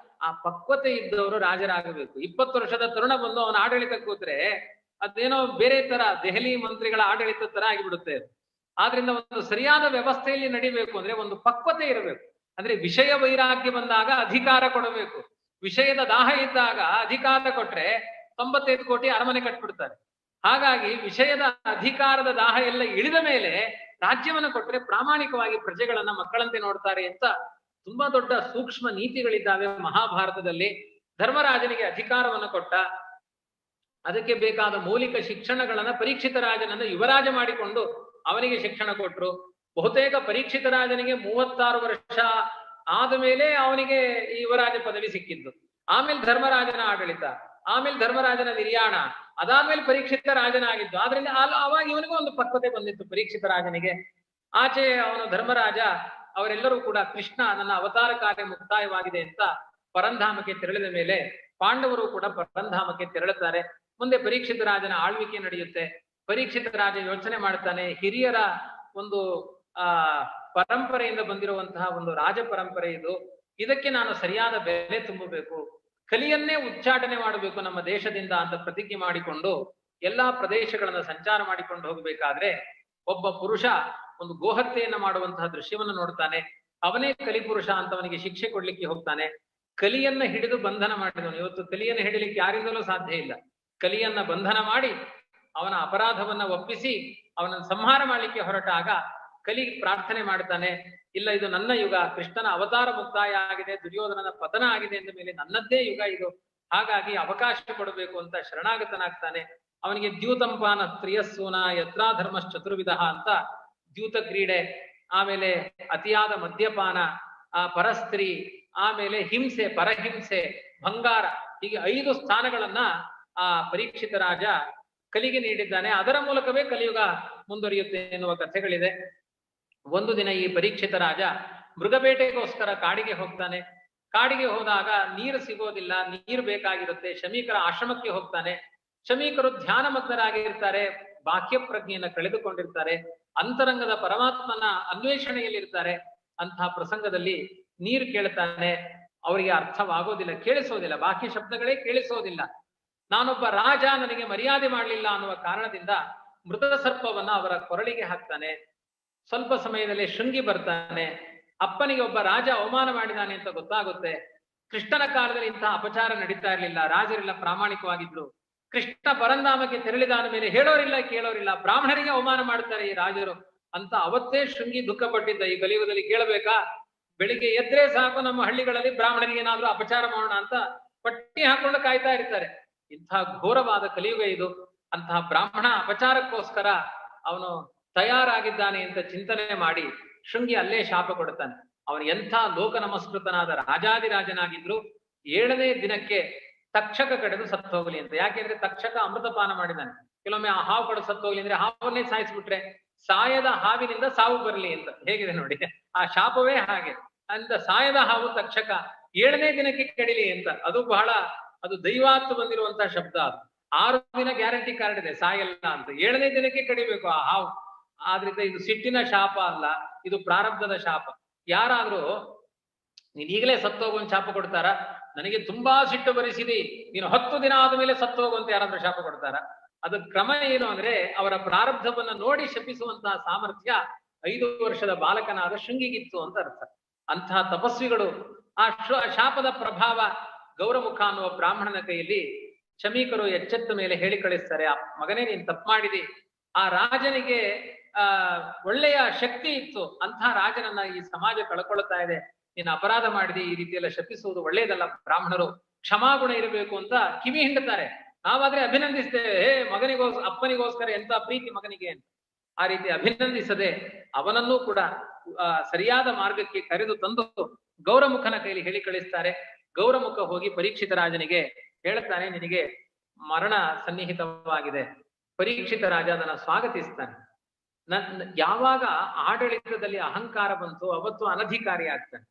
ಆ ಪಕ್ವತೆ ಇದ್ದವರು ರಾಜರಾಗಬೇಕು. 20 ವರ್ಷದ ತರುಣ ಬಂದು ಅವನ ಆಡಳಿತ ಕೂತ್ರೆ ಅದೇನೋ ಬೇರೆ ತರ ದೆಹಲಿ ಮಂತ್ರಿಗಳ ಆಡಳಿತ ತರ ಆಗಿಬಿಡುತ್ತೆ. ಆದ್ರಿಂದ ಒಂದು ಸರಿಯಾದ ವ್ಯವಸ್ಥೆಯಲ್ಲಿ ನಡಿಬೇಕು ಅಂದ್ರೆ ಒಂದು ಪಕ್ವತೆ ಇರಬೇಕು. ಅಂದ್ರೆ ವಿಷಯ ವೈರಾಗ್ಯ ಬಂದಾಗ ಅಧಿಕಾರ ಕೊಡಬೇಕು. ವಿಷಯದ ದಾಹ ಇದ್ದಾಗ ಅಧಿಕಾರ ಕೊಟ್ರೆ 95 ಕೋಟಿ ಅರಮನೆ ಕಟ್ಬಿಡ್ತಾರೆ. ಹಾಗಾಗಿ ವಿಷಯದ ಅಧಿಕಾರದ ದಾಹ ಎಲ್ಲ ಇಳಿದ ಮೇಲೆ ರಾಜ್ಯವನ್ನು ಕೊಟ್ರೆ ಪ್ರಾಮಾಣಿಕವಾಗಿ ಪ್ರಜೆಗಳನ್ನ ಮಕ್ಕಳಂತೆ ನೋಡ್ತಾರೆ ಅಂತ ತುಂಬಾ ದೊಡ್ಡ ಸೂಕ್ಷ್ಮ ನೀತಿಗಳಿದ್ದಾವೆ ಮಹಾಭಾರತದಲ್ಲಿ. ಧರ್ಮರಾಜನಿಗೆ ಅಧಿಕಾರವನ್ನು ಕೊಟ್ಟ, ಅದಕ್ಕೆ ಬೇಕಾದ ಮೌಲಿಕ ಶಿಕ್ಷಣಗಳನ್ನ ಪರೀಕ್ಷಿತ ರಾಜನನ್ನ ಯುವರಾಜ ಮಾಡಿಕೊಂಡು ಅವನಿಗೆ ಶಿಕ್ಷಣ ಕೊಟ್ರು. ಬಹುತೇಕ ಪರೀಕ್ಷಿತ ರಾಜನಿಗೆ 36 ವರ್ಷ ಆದ ಮೇಲೆ ಅವನಿಗೆ ಈ ಯುವರಾಜ ಪದವಿ ಸಿಕ್ಕಿದ್ದು. ಆಮೇಲೆ ಧರ್ಮರಾಜನ ಆಡಳಿತ, ಆಮೇಲೆ ಧರ್ಮರಾಜನ ನಿರ್ಯಾಣ, ಅದಾದ್ಮೇಲೆ ಪರೀಕ್ಷಿತ ರಾಜನಾಗಿದ್ದು. ಆದ್ರಿಂದ ಅವಾಗ ಇವನಿಗೂ ಒಂದು ಪಕ್ವತೆ ಬಂದಿತ್ತು ಪರೀಕ್ಷಿತ ರಾಜನಿಗೆ. ಆಚೆ ಅವನು ಧರ್ಮರಾಜ, ಅವರೆಲ್ಲರೂ ಕೂಡ ಕೃಷ್ಣ ನನ್ನ ಅವತಾರ ಕಾರ್ಯ ಮುಕ್ತಾಯವಾಗಿದೆ ಅಂತ ಪರಂಧಾಮಕ್ಕೆ ತೆರಳಿದ ಮೇಲೆ ಪಾಂಡವರು ಕೂಡ ಪರಂಧಾಮಕ್ಕೆ ತೆರಳುತ್ತಾರೆ. ಮುಂದೆ ಪರೀಕ್ಷಿತ ರಾಜನ ಆಳ್ವಿಕೆ ನಡೆಯುತ್ತೆ. ಪರೀಕ್ಷಿತ ರಾಜ ಯೋಚನೆ ಮಾಡ್ತಾನೆ, ಹಿರಿಯರ ಒಂದು ಪರಂಪರೆಯಿಂದ ಬಂದಿರುವಂತಹ ಒಂದು ರಾಜ ಪರಂಪರೆ ಇದು, ಇದಕ್ಕೆ ನಾನು ಸರಿಯಾದ ಬೆಲೆ ತುಂಬಬೇಕು, ಕಲಿಯನ್ನೇ ಉಚ್ಚಾಟನೆ ಮಾಡಬೇಕು ನಮ್ಮ ದೇಶದಿಂದ ಅಂತ ಪ್ರತಿಜ್ಞೆ ಮಾಡಿಕೊಂಡು ಎಲ್ಲಾ ಪ್ರದೇಶಗಳನ್ನ ಸಂಚಾರ ಮಾಡಿಕೊಂಡು ಹೋಗಬೇಕಾದ್ರೆ ಒಬ್ಬ ಪುರುಷ ಒಂದು ಗೋಹತ್ಯೆಯನ್ನ ಮಾಡುವಂತಹ ದೃಶ್ಯವನ್ನು ನೋಡ್ತಾನೆ. ಅವನೇ ಕಲಿಪುರುಷ ಅಂತವನಿಗೆ ಶಿಕ್ಷೆ ಕೊಡ್ಲಿಕ್ಕೆ ಹೋಗ್ತಾನೆ. ಕಲಿಯನ್ನ ಹಿಡಿದು ಬಂಧನ ಮಾಡಿದವನು. ಇವತ್ತು ಕಲಿಯನ್ನು ಹಿಡಿಲಿಕ್ಕೆ ಯಾರಿಂದಲೂ ಸಾಧ್ಯ ಇಲ್ಲ. ಕಲಿಯನ್ನ ಬಂಧನ ಮಾಡಿ ಅವನ ಅಪರಾಧವನ್ನ ಒಪ್ಪಿಸಿ ಅವನನ್ನು ಸಂಹಾರ ಮಾಡ್ಲಿಕ್ಕೆ ಹೊರಟಾಗ ಕಲಿ ಪ್ರಾರ್ಥನೆ ಮಾಡ್ತಾನೆ, ಇಲ್ಲ ಇದು ನನ್ನ ಯುಗ, ಕೃಷ್ಣನ ಅವತಾರ ಮುಕ್ತಾಯ ಆಗಿದೆ, ದುರ್ಯೋಧನನ ಪತನ ಆಗಿದೆ ಅಂದ ಮೇಲೆ ನನ್ನದ್ದೇ ಯುಗ ಇದು, ಹಾಗಾಗಿ ಅವಕಾಶ ಕೊಡಬೇಕು ಅಂತ ಶರಣಾಗತನಾಗ್ತಾನೆ. ಅವನಿಗೆ ದ್ಯೂತಂಪಾನ ಸ್ತ್ರೀಯಸ್ಸೂನ ಯತ್ರಾ ಧರ್ಮಶ್ಚತುರ್ವಿಧ ಅಂತ ದ್ಯೂತ ಕ್ರೀಡೆ, ಆಮೇಲೆ ಅತಿಯಾದ ಮದ್ಯಪಾನ, ಪರಸ್ತ್ರೀ, ಆಮೇಲೆ ಹಿಂಸೆ, ಪರಹಿಂಸೆ, ಬಂಗಾರ, ಹೀಗೆ 5 ಸ್ಥಾನಗಳನ್ನ ಆ ಪರೀಕ್ಷಿತ ರಾಜ ಕಲಿಗೆ ನೀಡಿದ್ದಾನೆ. ಅದರ ಮೂಲಕವೇ ಕಲಿಯುಗ ಮುಂದುವರಿಯುತ್ತೆ ಎನ್ನುವ ಕಥೆಗಳಿದೆ. ಒಂದು ದಿನ ಈ ಪರೀಕ್ಷಿತ ರಾಜ ಮೃಗಬೇಟೆಗೋಸ್ಕರ ಕಾಡಿಗೆ ಹೋಗ್ತಾನೆ. ಕಾಡಿಗೆ ಹೋದಾಗ ನೀರು ಸಿಗೋದಿಲ್ಲ, ನೀರು ಬೇಕಾಗಿರುತ್ತೆ. ಶಮೀಕರ ಆಶ್ರಮಕ್ಕೆ ಹೋಗ್ತಾನೆ. ಶಮೀಕರು ಧ್ಯಾನ ಮಗ್ನರಾಗಿರ್ತಾರೆ, ಬಾಹ್ಯ ಪ್ರಜ್ಞೆಯನ್ನ ಕಳೆದುಕೊಂಡಿರ್ತಾರೆ, ಅಂತರಂಗದ ಪರಮಾತ್ಮನ ಅನ್ವೇಷಣೆಯಲ್ಲಿರ್ತಾರೆ. ಅಂತಹ ಪ್ರಸಂಗದಲ್ಲಿ ನೀರು ಕೇಳ್ತಾನೆ. ಅವರಿಗೆ ಅರ್ಥವಾಗೋದಿಲ್ಲ, ಕೇಳಿಸೋದಿಲ್ಲ, ಬಾಹ್ಯ ಶಬ್ದಗಳೇ ಕೇಳಿಸೋದಿಲ್ಲ. ನಾನೊಬ್ಬ ರಾಜ, ನನಗೆ ಮರ್ಯಾದೆ ಮಾಡಲಿಲ್ಲ ಅನ್ನುವ ಕಾರಣದಿಂದ ಮೃತ ಸರ್ಪವನ್ನ ಅವರ ಕೊರಳಿಗೆ ಹಾಕ್ತಾನೆ. ಸ್ವಲ್ಪ ಸಮಯದಲ್ಲಿ ಶೃಂಗಿ ಬರ್ತಾನೆ. ಅಪ್ಪನಿಗೆ ಒಬ್ಬ ರಾಜ ಅವಮಾನ ಮಾಡಿದಾನೆ ಅಂತ ಗೊತ್ತಾಗುತ್ತೆ. ಕೃಷ್ಣನ ಕಾಲದಲ್ಲಿ ಇಂತಹ ಅಪಚಾರ ನಡೀತಾ ಇರಲಿಲ್ಲ, ರಾಜರೆಲ್ಲ ಪ್ರಾಮಾಣಿಕವಾಗಿದ್ರು. ಕೃಷ್ಣ ಪರಂಧಾಮಕ್ಕೆ ತೆರಳಿದಾದ ಮೇಲೆ ಹೇಳೋರಿಲ್ಲ ಕೇಳೋರಿಲ್ಲ, ಬ್ರಾಹ್ಮಣರಿಗೆ ಅವಮಾನ ಮಾಡ್ತಾರೆ ಈ ರಾಜರು ಅಂತ ಅವತ್ತೇ ಶೃಂಗಿ ದುಃಖ ಪಟ್ಟಿದ್ದ. ಈ ಕಲಿಯುಗದಲ್ಲಿ ಕೇಳಬೇಕಾ, ಬೆಳಿಗ್ಗೆ ಎದ್ರೆ ಸಾಕು ನಮ್ಮ ಹಳ್ಳಿಗಳಲ್ಲಿ ಬ್ರಾಹ್ಮಣರಿಗೆ ಏನಾದ್ರೂ ಅಪಚಾರ ಮಾಡೋಣ ಅಂತ ಪಟ್ಟಿ ಹಾಕೊಂಡು ಕಾಯ್ತಾ ಇರ್ತಾರೆ. ಇಂತಹ ಘೋರವಾದ ಕಲಿಯುಗ ಇದು. ಅಂತಹ ಬ್ರಾಹ್ಮಣ ಅಪಚಾರಕ್ಕೋಸ್ಕರ ಅವನು ತಯಾರಾಗಿದ್ದಾನೆ ಅಂತ ಚಿಂತನೆ ಮಾಡಿ ಶೃಂಗಿ ಅಲ್ಲೇ ಶಾಪ ಕೊಡುತ್ತಾನೆ. ಅವನು ಎಂಥ ಲೋಕ ನಮಸ್ಕೃತನಾದ ರಾಜಾದಿರಾಜನಾಗಿದ್ರು 7ನೇ ದಿನಕ್ಕೆ ತಕ್ಷಕ ಕಡೆದು ಸತ್ತು ಹೋಗಲಿ ಅಂತ. ಯಾಕೆಂದ್ರೆ ತಕ್ಷಕ ಅಮೃತಪಾನ ಮಾಡಿದ್ದಾನೆ. ಕೆಲವೊಮ್ಮೆ ಆ ಹಾವು ಕಡೆ ಸತ್ತು ಹೋಗ್ಲಿ ಅಂದ್ರೆ ಹಾವನ್ನೇ ಸಾಯಿಸ್ಬಿಟ್ರೆ ಸಾಯದ ಹಾವಿನಿಂದ ಸಾವು ಬರಲಿ ಅಂತ. ಹೇಗಿದೆ ನೋಡಿ, ಆ ಶಾಪವೇ ಹಾಗೆ. ಅಂತ ಸಾಯದ ಹಾವು ತಕ್ಷಕ 7ನೇ ದಿನಕ್ಕೆ ಕಡಿಲಿ ಅಂತ. ಅದು ದೈವಾತ್ತು ಬಂದಿರುವಂತಹ ಶಬ್ದ. ಅದು 6 ದಿನ ಗ್ಯಾರಂಟಿ ಕಾರ್ಡ್ ಇದೆ ಸಾಯಲ್ಲ ಅಂತ. 7ನೇ ದಿನಕ್ಕೆ ಕಡಿಬೇಕು ಆ ಹಾವು. ಆದ್ರಿಂದ ಇದು ಸಿಟ್ಟಿನ ಶಾಪ ಅಲ್ಲ, ಇದು ಪ್ರಾರಬ್ಧದ ಶಾಪ. ಯಾರಾದ್ರೂ ನೀನ್ ಈಗಲೇ ಸತ್ತೋಗುವಂತ ಶಾಪ ಕೊಡ್ತಾರ? ನನಗೆ ತುಂಬಾ ಸಿಟ್ಟು ಬರಿಸಿದಿ, ನೀನು 10 ದಿನ ಆದ್ಮೇಲೆ ಸತ್ತೋಗುವಂತ ಯಾರಾದ್ರೂ ಶಾಪ ಕೊಡ್ತಾರ? ಅದ ಕ್ರಮ ಏನು ಅಂದ್ರೆ ಅವರ ಪ್ರಾರಬ್ಧವನ್ನ ನೋಡಿ ಶಪಿಸುವಂತಹ ಸಾಮರ್ಥ್ಯ 5 ವರ್ಷದ ಬಾಲಕನಾದ ಶೃಂಗಿಗಿತ್ತು ಅಂತ ಅರ್ಥ. ಅಂತಹ ತಪಸ್ವಿಗಳು ಆ ಶಾಪದ ಪ್ರಭಾವ ಗೌರಮುಖ ಅನ್ನುವ ಬ್ರಾಹ್ಮಣನ ಕೈಯಲ್ಲಿ ಶಮೀಕರು ಎಚ್ಚೆತ್ತ ಮೇಲೆ ಹೇಳಿ ಕಳಿಸ್ತಾರೆ, ಆ ಮಗನೇ ನೀನ್ ತಪ್ಪು ಮಾಡಿದಿ. ಆ ರಾಜನಿಗೆ ಒಳ್ಳೆಯ ಶಕ್ತಿ ಇತ್ತು, ಅಂತಹ ರಾಜನನ್ನ ಈ ಸಮಾಜ ಕಳ್ಕೊಳ್ತಾ ಇದೆ, ನೀನು ಅಪರಾಧ ಮಾಡಿದಿ, ಈ ರೀತಿಯೆಲ್ಲ ಶಪಿಸುವುದು ಒಳ್ಳೇದಲ್ಲ. ಬ್ರಾಹ್ಮಣರು ಕ್ಷಮಾಗುಣ ಇರಬೇಕು ಅಂತ ಕಿವಿ ಹಿಂಡುತ್ತಾರೆ. ನಾವಾದ್ರೆ ಅಭಿನಂದಿಸ್ತೇವೆ, ಅಪ್ಪನಿಗೋಸ್ಕರ ಎಂತ ಪ್ರೀತಿ ಮಗನಿಗೆ ಅಂತ. ಆ ರೀತಿ ಅಭಿನಂದಿಸದೆ ಅವನನ್ನೂ ಕೂಡ ಸರಿಯಾದ ಮಾರ್ಗಕ್ಕೆ ಕರೆದು ತಂದು ಗೌರಮುಖನ ಕೈಲಿ ಹೇಳಿ ಕಳಿಸ್ತಾರೆ. ಗೌರಮುಖ ಹೋಗಿ ಪರೀಕ್ಷಿತ ರಾಜನಿಗೆ ಹೇಳ್ತಾನೆ, ನಿನಗೆ ಮರಣ ಸನ್ನಿಹಿತವಾಗಿದೆ. ಪರೀಕ್ಷಿತ ರಾಜ ಅದನ್ನ ಸ್ವಾಗತಿಸ್ತಾನೆ. ಯಾವಾಗ ಆಡಳಿತದಲ್ಲಿ ಅಹಂಕಾರ ಬಂತು ಅವತ್ತು ಅನಧಿಕಾರಿ ಆಗ್ತಾನೆ.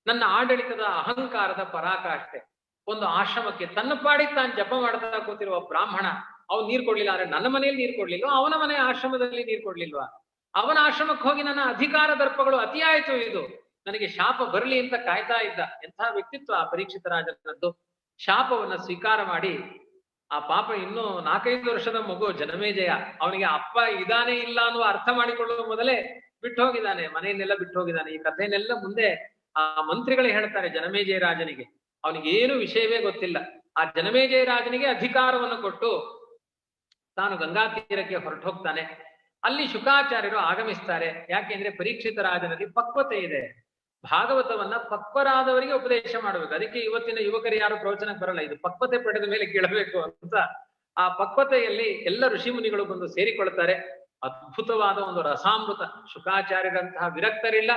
ನನ್ನ ಆಡಳಿತದ ಅಹಂಕಾರದ ಪರಾಕಾಷ್ಠೆ. ಒಂದು ಆಶ್ರಮಕ್ಕೆ ತನ್ನ ಪಾಡಿ ತಾನು ಜಪ ಮಾಡ್ತಾ ಕೂತಿರುವ ಬ್ರಾಹ್ಮಣ, ಅವ್ನು ನೀರ್ ಕೊಡ್ಲಿಲ್ಲ ಅಂದ್ರೆ ನನ್ನ ಮನೆಯಲ್ಲಿ ನೀರ್ ಕೊಡ್ಲಿಲ್ವಾ, ಅವನ ಮನೆ ಆಶ್ರಮದಲ್ಲಿ ನೀರ್ ಕೊಡ್ಲಿಲ್ವಾ, ಅವನ ಆಶ್ರಮಕ್ಕೆ ಹೋಗಿ ನನ್ನ ಅಧಿಕಾರ ದರ್ಪಗಳು ಅತಿಯಾಯ್ತು, ಇದು ನನಗೆ ಶಾಪ ಬರಲಿ ಅಂತ ಕಾಯ್ತಾ ಇದ್ದ. ಎಂಥ ವ್ಯಕ್ತಿತ್ವ ಆ ಪರೀಕ್ಷಿತ ರಾಜನದ್ದು. ಶಾಪವನ್ನ ಸ್ವೀಕಾರ ಮಾಡಿ ಆ ಪಾಪ ಇನ್ನೂ 4-5 ವರ್ಷದ ಮಗು ಜನಮೇಜಯ, ಅವನಿಗೆ ಅಪ್ಪ ಇದಾನೆ ಇಲ್ಲ ಅನ್ನುವ ಅರ್ಥ ಮಾಡಿಕೊಳ್ಳುವ ಮೊದಲೇ ಬಿಟ್ಟು ಹೋಗಿದ್ದಾನೆ, ಮನೆಯನ್ನೆಲ್ಲ ಬಿಟ್ಟು ಹೋಗಿದ್ದಾನೆ. ಈ ಕಥೆಯನ್ನೆಲ್ಲ ಮುಂದೆ ಆ ಮಂತ್ರಿಗಳೇ ಹೇಳ್ತಾರೆ ಜನಮೇಜಯ ರಾಜನಿಗೆ. ಅವನಿಗೇನು ವಿಷಯವೇ ಗೊತ್ತಿಲ್ಲ. ಆ ಜನಮೇಜಯ ರಾಜನಿಗೆ ಅಧಿಕಾರವನ್ನು ಕೊಟ್ಟು ತಾನು ಗಂಗಾ ತೀರಕ್ಕೆ ಹೊರಟು ಹೋಗ್ತಾನೆ. ಅಲ್ಲಿ ಶುಕಾಚಾರ್ಯರು ಆಗಮಿಸ್ತಾರೆ. ಯಾಕೆಂದ್ರೆ ಪರೀಕ್ಷಿತ ರಾಜನಲ್ಲಿ ಪಕ್ವತೆ ಇದೆ. ಭಾಗವತವನ್ನ ಪಕ್ವರಾದವರಿಗೆ ಉಪದೇಶ ಮಾಡಬೇಕು. ಅದಕ್ಕೆ ಇವತ್ತಿನ ಯುವಕರು ಯಾರು ಪ್ರವಚನಕ್ಕೆ ಬರಲ್ಲ, ಇದು ಪಕ್ವತೆ ಪಡೆದ ಮೇಲೆ ಕೇಳಬೇಕು ಅಂತ. ಆ ಪಕ್ವತೆಯಲ್ಲಿ ಎಲ್ಲ ಋಷಿ ಮುನಿಗಳು ಬಂದು ಸೇರಿಕೊಳ್ತಾರೆ. ಅದ್ಭುತವಾದ ಒಂದು ರಸಾಮೃತ. ಶುಕಾಚಾರ್ಯರಂತಹ ವಿರಕ್ತರಿಲ್ಲ,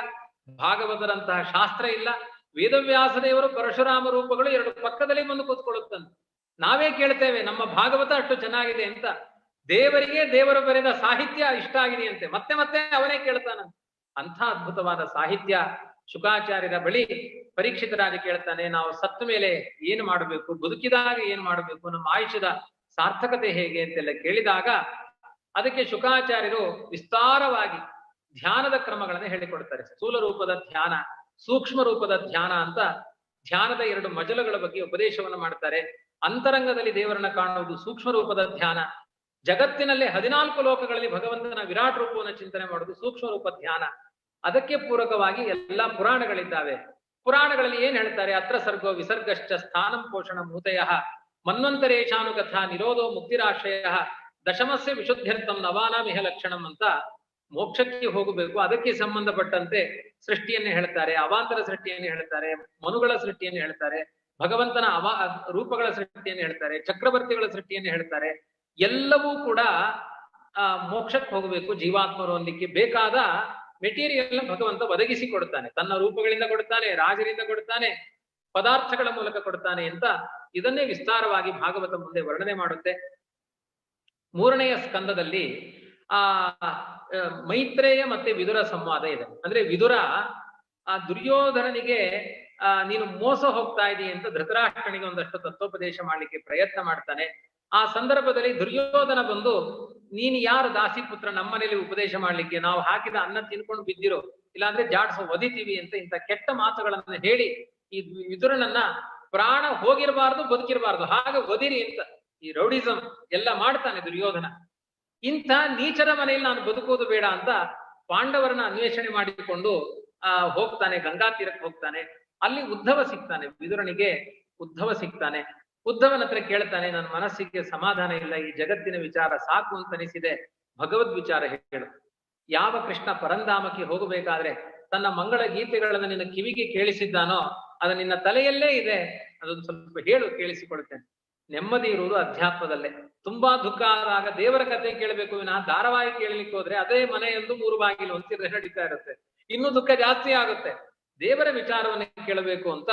ಭಾಗವತರಂತಹ ಶಾಸ್ತ್ರ ಇಲ್ಲ. ವೇದವ್ಯಾಸ ದೇವರು ಪರಶುರಾಮ ರೂಪಗಳು 2 ಪಕ್ಕದಲ್ಲಿ ಬಂದು ಕೂತ್ಕೊಳ್ಳುತ್ತಂತೆ. ನಾವೇ ಕೇಳ್ತೇವೆ ನಮ್ಮ ಭಾಗವತ ಅಷ್ಟು ಚೆನ್ನಾಗಿದೆ ಅಂತ. ದೇವರಿಗೆ ದೇವರು ಬರೆದ ಸಾಹಿತ್ಯ ಇಷ್ಟ ಆಗಿದೆಯಂತೆ, ಮತ್ತೆ ಮತ್ತೆ ಅವನೇ ಕೇಳ್ತಾನಂತೆ. ಅಂಥ ಅದ್ಭುತವಾದ ಸಾಹಿತ್ಯ ಶುಕಾಚಾರ್ಯರ ಬಳಿ ಪರೀಕ್ಷಿತ ರಾಜ ಕೇಳ್ತಾನೆ, ನಾವು ಸತ್ತ ಮೇಲೆ ಏನು ಮಾಡಬೇಕು, ಬದುಕಿದಾಗ ಏನ್ ಮಾಡಬೇಕು, ನಮ್ಮ ಆಯುಷ್ಯದ ಸಾರ್ಥಕತೆ ಹೇಗೆ ಅಂತೆಲ್ಲ ಕೇಳಿದಾಗ ಅದಕ್ಕೆ ಶುಕಾಚಾರ್ಯರು ವಿಸ್ತಾರವಾಗಿ ಧ್ಯಾನದ ಕ್ರಮಗಳನ್ನು ಹೇಳಿಕೊಡ್ತಾರೆ. ಸ್ಥೂಲ ರೂಪದ ಧ್ಯಾನ, ಸೂಕ್ಷ್ಮ ರೂಪದ ಧ್ಯಾನ ಅಂತ ಧ್ಯಾನದ 2 ಮಜಲುಗಳ ಬಗ್ಗೆ ಉಪದೇಶವನ್ನು ಮಾಡ್ತಾರೆ. ಅಂತರಂಗದಲ್ಲಿ ದೇವರನ್ನ ಕಾಣುವುದು ಸೂಕ್ಷ್ಮ ರೂಪದ ಧ್ಯಾನ. ಜಗತ್ತಿನಲ್ಲಿ 14 ಲೋಕಗಳಲ್ಲಿ ಭಗವಂತನ ವಿರಾಟ್ ರೂಪವನ್ನು ಚಿಂತನೆ ಮಾಡುವುದು ಸೂಕ್ಷ್ಮ ರೂಪ ಧ್ಯಾನ. ಅದಕ್ಕೆ ಪೂರಕವಾಗಿ ಎಲ್ಲಾ ಪುರಾಣಗಳಿದ್ದಾವೆ. ಪುರಾಣಗಳಲ್ಲಿ ಏನ್ ಹೇಳ್ತಾರೆ, ಅತ್ರ ಸರ್ಗೋ ವಿಸರ್ಗಶ್ಚ ಸ್ಥಾನಂ ಪೋಷಣ ಮೂತಯ ಮನ್ವಂತರೇಶಾನುಕಥಾ ನಿರೋಧೋ ಮುಕ್ತಿರಾಶ್ರಯ ದಶಮಸ್ಯ ವಿಶುದ್ಧ್ಯರ್ಥಂ ನವಾನಾಮಿಹ ಲಕ್ಷಣಂ ಅಂತ ಮೋಕ್ಷಕ್ಕೆ ಹೋಗಬೇಕು. ಅದಕ್ಕೆ ಸಂಬಂಧಪಟ್ಟಂತೆ ಸೃಷ್ಟಿಯನ್ನೇ ಹೇಳ್ತಾರೆ, ಅವಾಂತರ ಸೃಷ್ಟಿಯನ್ನು ಹೇಳ್ತಾರೆ, ಮನುಗಳ ಸೃಷ್ಟಿಯನ್ನು ಹೇಳ್ತಾರೆ, ಭಗವಂತನ ರೂಪಗಳ ಸೃಷ್ಟಿಯನ್ನು ಹೇಳ್ತಾರೆ, ಚಕ್ರವರ್ತಿಗಳ ಸೃಷ್ಟಿಯನ್ನು ಹೇಳ್ತಾರೆ. ಎಲ್ಲವೂ ಕೂಡ ಮೋಕ್ಷಕ್ಕೆ ಹೋಗಬೇಕು. ಜೀವಾತ್ಮರು ಅನ್ಲಿಕ್ಕೆ ಬೇಕಾದ ಮೆಟೀರಿಯಲ್ ಭಗವಂತ ಒದಗಿಸಿ ಕೊಡ್ತಾನೆ. ತನ್ನ ರೂಪಗಳಿಂದ ಕೊಡ್ತಾನೆ, ರಾಜರಿಂದ ಕೊಡ್ತಾನೆ, ಪದಾರ್ಥಗಳ ಮೂಲಕ ಕೊಡ್ತಾನೆ ಅಂತ ಇದನ್ನೇ ವಿಸ್ತಾರವಾಗಿ ಭಾಗವತ ಮುಂದೆ ವರ್ಣನೆ ಮಾಡುತ್ತೆ. 3ನೆಯ ಸ್ಕಂದದಲ್ಲಿ ಮೈತ್ರೇಯ ಮತ್ತೆ ವಿದುರ ಸಂವಾದ ಇದೆ. ಅಂದ್ರೆ ವಿದುರ ಆ ದುರ್ಯೋಧನನಿಗೆ ನೀನು ಮೋಸ ಹೋಗ್ತಾ ಇದೀಯ ಅಂತ ಧೃತರಾಷ್ಟ್ರನಿಗೆ ಒಂದಷ್ಟು ತತ್ವೋಪದೇಶ ಮಾಡ್ಲಿಕ್ಕೆ ಪ್ರಯತ್ನ ಮಾಡ್ತಾನೆ. ಆ ಸಂದರ್ಭದಲ್ಲಿ ದುರ್ಯೋಧನ ಬಂದು, ನೀನು ಯಾರು ದಾಸಿಪುತ್ರ ನಮ್ಮನೇಲಿ ಉಪದೇಶ ಮಾಡ್ಲಿಕ್ಕೆ, ನಾವು ಹಾಕಿದ ಅನ್ನ ತಿನ್ಕೊಂಡು ಬಿದ್ದಿರೋ, ಇಲ್ಲಾಂದ್ರೆ ಜಾಡ್ಸೋ ಒದಿತೀವಿ ಅಂತ ಇಂಥ ಕೆಟ್ಟ ಮಾತುಗಳನ್ನ ಹೇಳಿ ಈ ವಿದುರನನ್ನ ಪ್ರಾಣ ಹೋಗಿರಬಾರ್ದು ಬದುಕಿರಬಾರ್ದು ಹಾಗೆ ಒದಿರಿ ಅಂತ ಈ ರೌಡಿಸಂ ಎಲ್ಲ ಮಾಡ್ತಾನೆ ದುರ್ಯೋಧನ. ಇಂಥ ನೀಚರ ಮನೆಯಲ್ಲಿ ನಾನು ಬದುಕುವುದು ಬೇಡ ಅಂತ ಪಾಂಡವರನ್ನ ಅನ್ವೇಷಣೆ ಮಾಡಿಕೊಂಡು ಹೋಗ್ತಾನೆ, ಗಂಗಾ ತೀರಕ್ಕೆ ಹೋಗ್ತಾನೆ. ಅಲ್ಲಿ ಉದ್ಧವ ಸಿಗ್ತಾನೆ, ವಿದುರನಿಗೆ ಉದ್ಧವ ಸಿಗ್ತಾನೆ. ಉದ್ಧವನ ಹತ್ರ ಕೇಳ್ತಾನೆ, ನನ್ನ ಮನಸ್ಸಿಗೆ ಸಮಾಧಾನ ಇಲ್ಲ, ಈ ಜಗತ್ತಿನ ವಿಚಾರ ಸಾಕು ಅಂತ ಅನಿಸಿದೆ, ಭಗವದ್ ವಿಚಾರ ಹೇಳು. ಯಾವ ಕೃಷ್ಣ ಪರಂಧಾಮಕ್ಕೆ ಹೋಗಬೇಕಾದ್ರೆ ತನ್ನ ಮಂಗಳ ಗೀತೆಗಳನ್ನು ನಿನ್ನ ಕಿವಿಗೆ ಕೇಳಿಸಿದ್ದಾನೋ ಅದು ನಿನ್ನ ತಲೆಯಲ್ಲೇ ಇದೆ, ಅದೊಂದು ಸ್ವಲ್ಪ ಹೇಳು, ಕೇಳಿಸಿಕೊಳ್ತೇನೆ. ನೆಮ್ಮದಿ ಇರುವುದು ಅಧ್ಯಾತ್ಮದಲ್ಲೇ. ತುಂಬಾ ದುಃಖ ಆದಾಗ ದೇವರ ಕಥೆ ಕೇಳಬೇಕು ವಿನಃ ಧಾರಾವಾಹಿ ಕೇಳಲಿಕ್ಕೆ ಹೋದ್ರೆ ಅದೇ ಮನೆಯೊಂದು 3 ಬಾಗಿಲು ಅಂತಿದ್ರೆ ನಡೀತಾ ಇರುತ್ತೆ, ಇನ್ನೂ ದುಃಖ ಜಾಸ್ತಿ ಆಗುತ್ತೆ. ದೇವರ ವಿಚಾರವನ್ನ ಕೇಳಬೇಕು ಅಂತ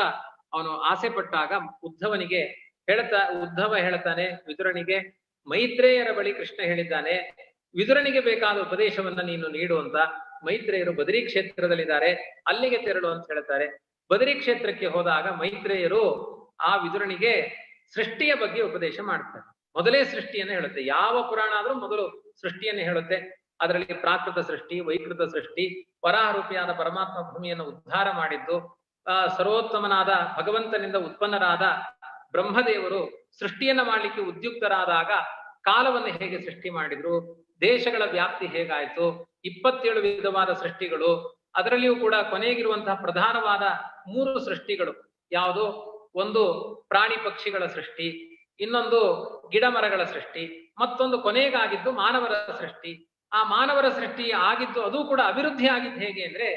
ಅವನು ಆಸೆ ಪಟ್ಟಾಗ ಉದ್ಧವ ಹೇಳ್ತಾನೆ ವಿದುರನಿಗೆ, ಮೈತ್ರೇಯರ ಬಳಿ ಕೃಷ್ಣ ಹೇಳಿದ್ದಾನೆ ವಿದುರನಿಗೆ ಬೇಕಾದ ಉಪದೇಶವನ್ನ ನೀನು ನೀಡು ಅಂತ. ಮೈತ್ರೇಯರು ಬದರಿ ಕ್ಷೇತ್ರದಲ್ಲಿದ್ದಾರೆ, ಅಲ್ಲಿಗೆ ತೆರಳು ಅಂತ ಹೇಳ್ತಾರೆ. ಬದರಿ ಕ್ಷೇತ್ರಕ್ಕೆ ಹೋದಾಗ ಮೈತ್ರೇಯರು ಆ ವಿದುರನಿಗೆ ಸೃಷ್ಟಿಯ ಬಗ್ಗೆ ಉಪದೇಶ ಮಾಡ್ತಾರೆ. ಮೊದಲೇ ಸೃಷ್ಟಿಯನ್ನ ಹೇಳುತ್ತೆ. ಯಾವ ಪುರಾಣ ಆದ್ರೂ ಮೊದಲು ಸೃಷ್ಟಿಯನ್ನ ಹೇಳುತ್ತೆ. ಅದರಲ್ಲಿ ಪ್ರಾಕೃತ ಸೃಷ್ಟಿ, ವೈಕೃತ ಸೃಷ್ಟಿ, ವರಾಹರೂಪಿಯಾದ ಪರಮಾತ್ಮ ಭೂಮಿಯನ್ನು ಉದ್ಧಾರ ಮಾಡಿದ್ದು, ಸರ್ವೋತ್ತಮನಾದ ಭಗವಂತನಿಂದ ಉತ್ಪನ್ನರಾದ ಬ್ರಹ್ಮದೇವರು ಸೃಷ್ಟಿಯನ್ನ ಮಾಡ್ಲಿಕ್ಕೆ ಉದ್ಯುಕ್ತರಾದಾಗ ಕಾಲವನ್ನು ಹೇಗೆ ಸೃಷ್ಟಿ ಮಾಡಿದ್ರು, ದೇಶಗಳ ವ್ಯಾಪ್ತಿ ಹೇಗಾಯ್ತು, 27 ವಿಧವಾದ ಸೃಷ್ಟಿಗಳು, ಅದರಲ್ಲಿಯೂ ಕೂಡ ಕೊನೆಗಿರುವಂತಹ ಪ್ರಧಾನವಾದ 3 ಸೃಷ್ಟಿಗಳು ಯಾವುದು, ಒಂದು ಪ್ರಾಣಿ ಪಕ್ಷಿಗಳ ಸೃಷ್ಟಿ, ಇನ್ನೊಂದು ಗಿಡ ಮರಗಳ ಸೃಷ್ಟಿ, ಮತ್ತೊಂದು ಕೊನೆಗಾಗಿದ್ದು ಮಾನವರ ಸೃಷ್ಟಿ. ಆ ಮಾನವರ ಸೃಷ್ಟಿ ಆಗಿದ್ದು ಅದು ಕೂಡ ಅಭಿವೃದ್ಧಿ ಆಗಿದ್ದು ಹೇಗೆ ಅಂದ್ರೆ,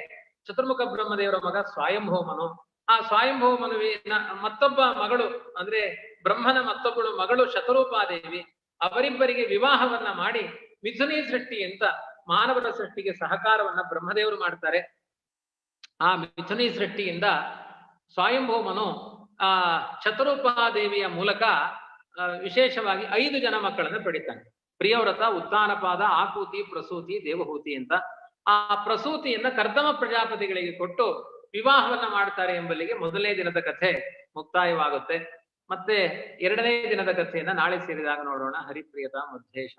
ಚತುರ್ಮುಖ ಬ್ರಹ್ಮದೇವರ ಮಗ ಸ್ವಯಂಭೌಮನು, ಆ ಸ್ವಯಂಭೌಮನುವಿನ ಮತ್ತೊಬ್ಬ ಮಗಳು ಅಂದ್ರೆ ಬ್ರಹ್ಮನ ಮತ್ತೊಬ್ಬಳು ಮಗಳು ಶತರೂಪಾದೇವಿ, ಅವರಿಬ್ಬರಿಗೆ ವಿವಾಹವನ್ನ ಮಾಡಿ ಮಿಥುನಿ ಸೃಷ್ಟಿ ಅಂತ ಮಾನವರ ಸೃಷ್ಟಿಗೆ ಸಹಕಾರವನ್ನ ಬ್ರಹ್ಮದೇವರು ಮಾಡ್ತಾರೆ. ಆ ಮಿಥುನಿ ಸೃಷ್ಟಿಯಿಂದ ಸ್ವಯಂಭೌಮನು ಆ ಶತರೂಪಾದೇವಿಯ ಮೂಲಕ ವಿಶೇಷವಾಗಿ 5 ಜನ ಮಕ್ಕಳನ್ನು ಪಡಿತಾನೆ. ಪ್ರಿಯವ್ರತ, ಉತ್ತಾನಪಾದ, ಆಕೂತಿ, ಪ್ರಸೂತಿ, ದೇವಹೂತಿ ಅಂತ. ಆ ಪ್ರಸೂತಿಯನ್ನ ಕರ್ದಮ ಪ್ರಜಾಪತಿಗಳಿಗೆ ಕೊಟ್ಟು ವಿವಾಹವನ್ನ ಮಾಡ್ತಾರೆ ಎಂಬಲ್ಲಿಗೆ ಮೊದಲನೇ ದಿನದ ಕಥೆ ಮುಕ್ತಾಯವಾಗುತ್ತೆ. ಮತ್ತೆ 2ನೇ ದಿನದ ಕಥೆಯನ್ನ ನಾಳೆ ಸೇರಿದಾಗ ನೋಡೋಣ. ಹರಿಪ್ರಿಯತಾ ಮಧ್ಯೇಶ.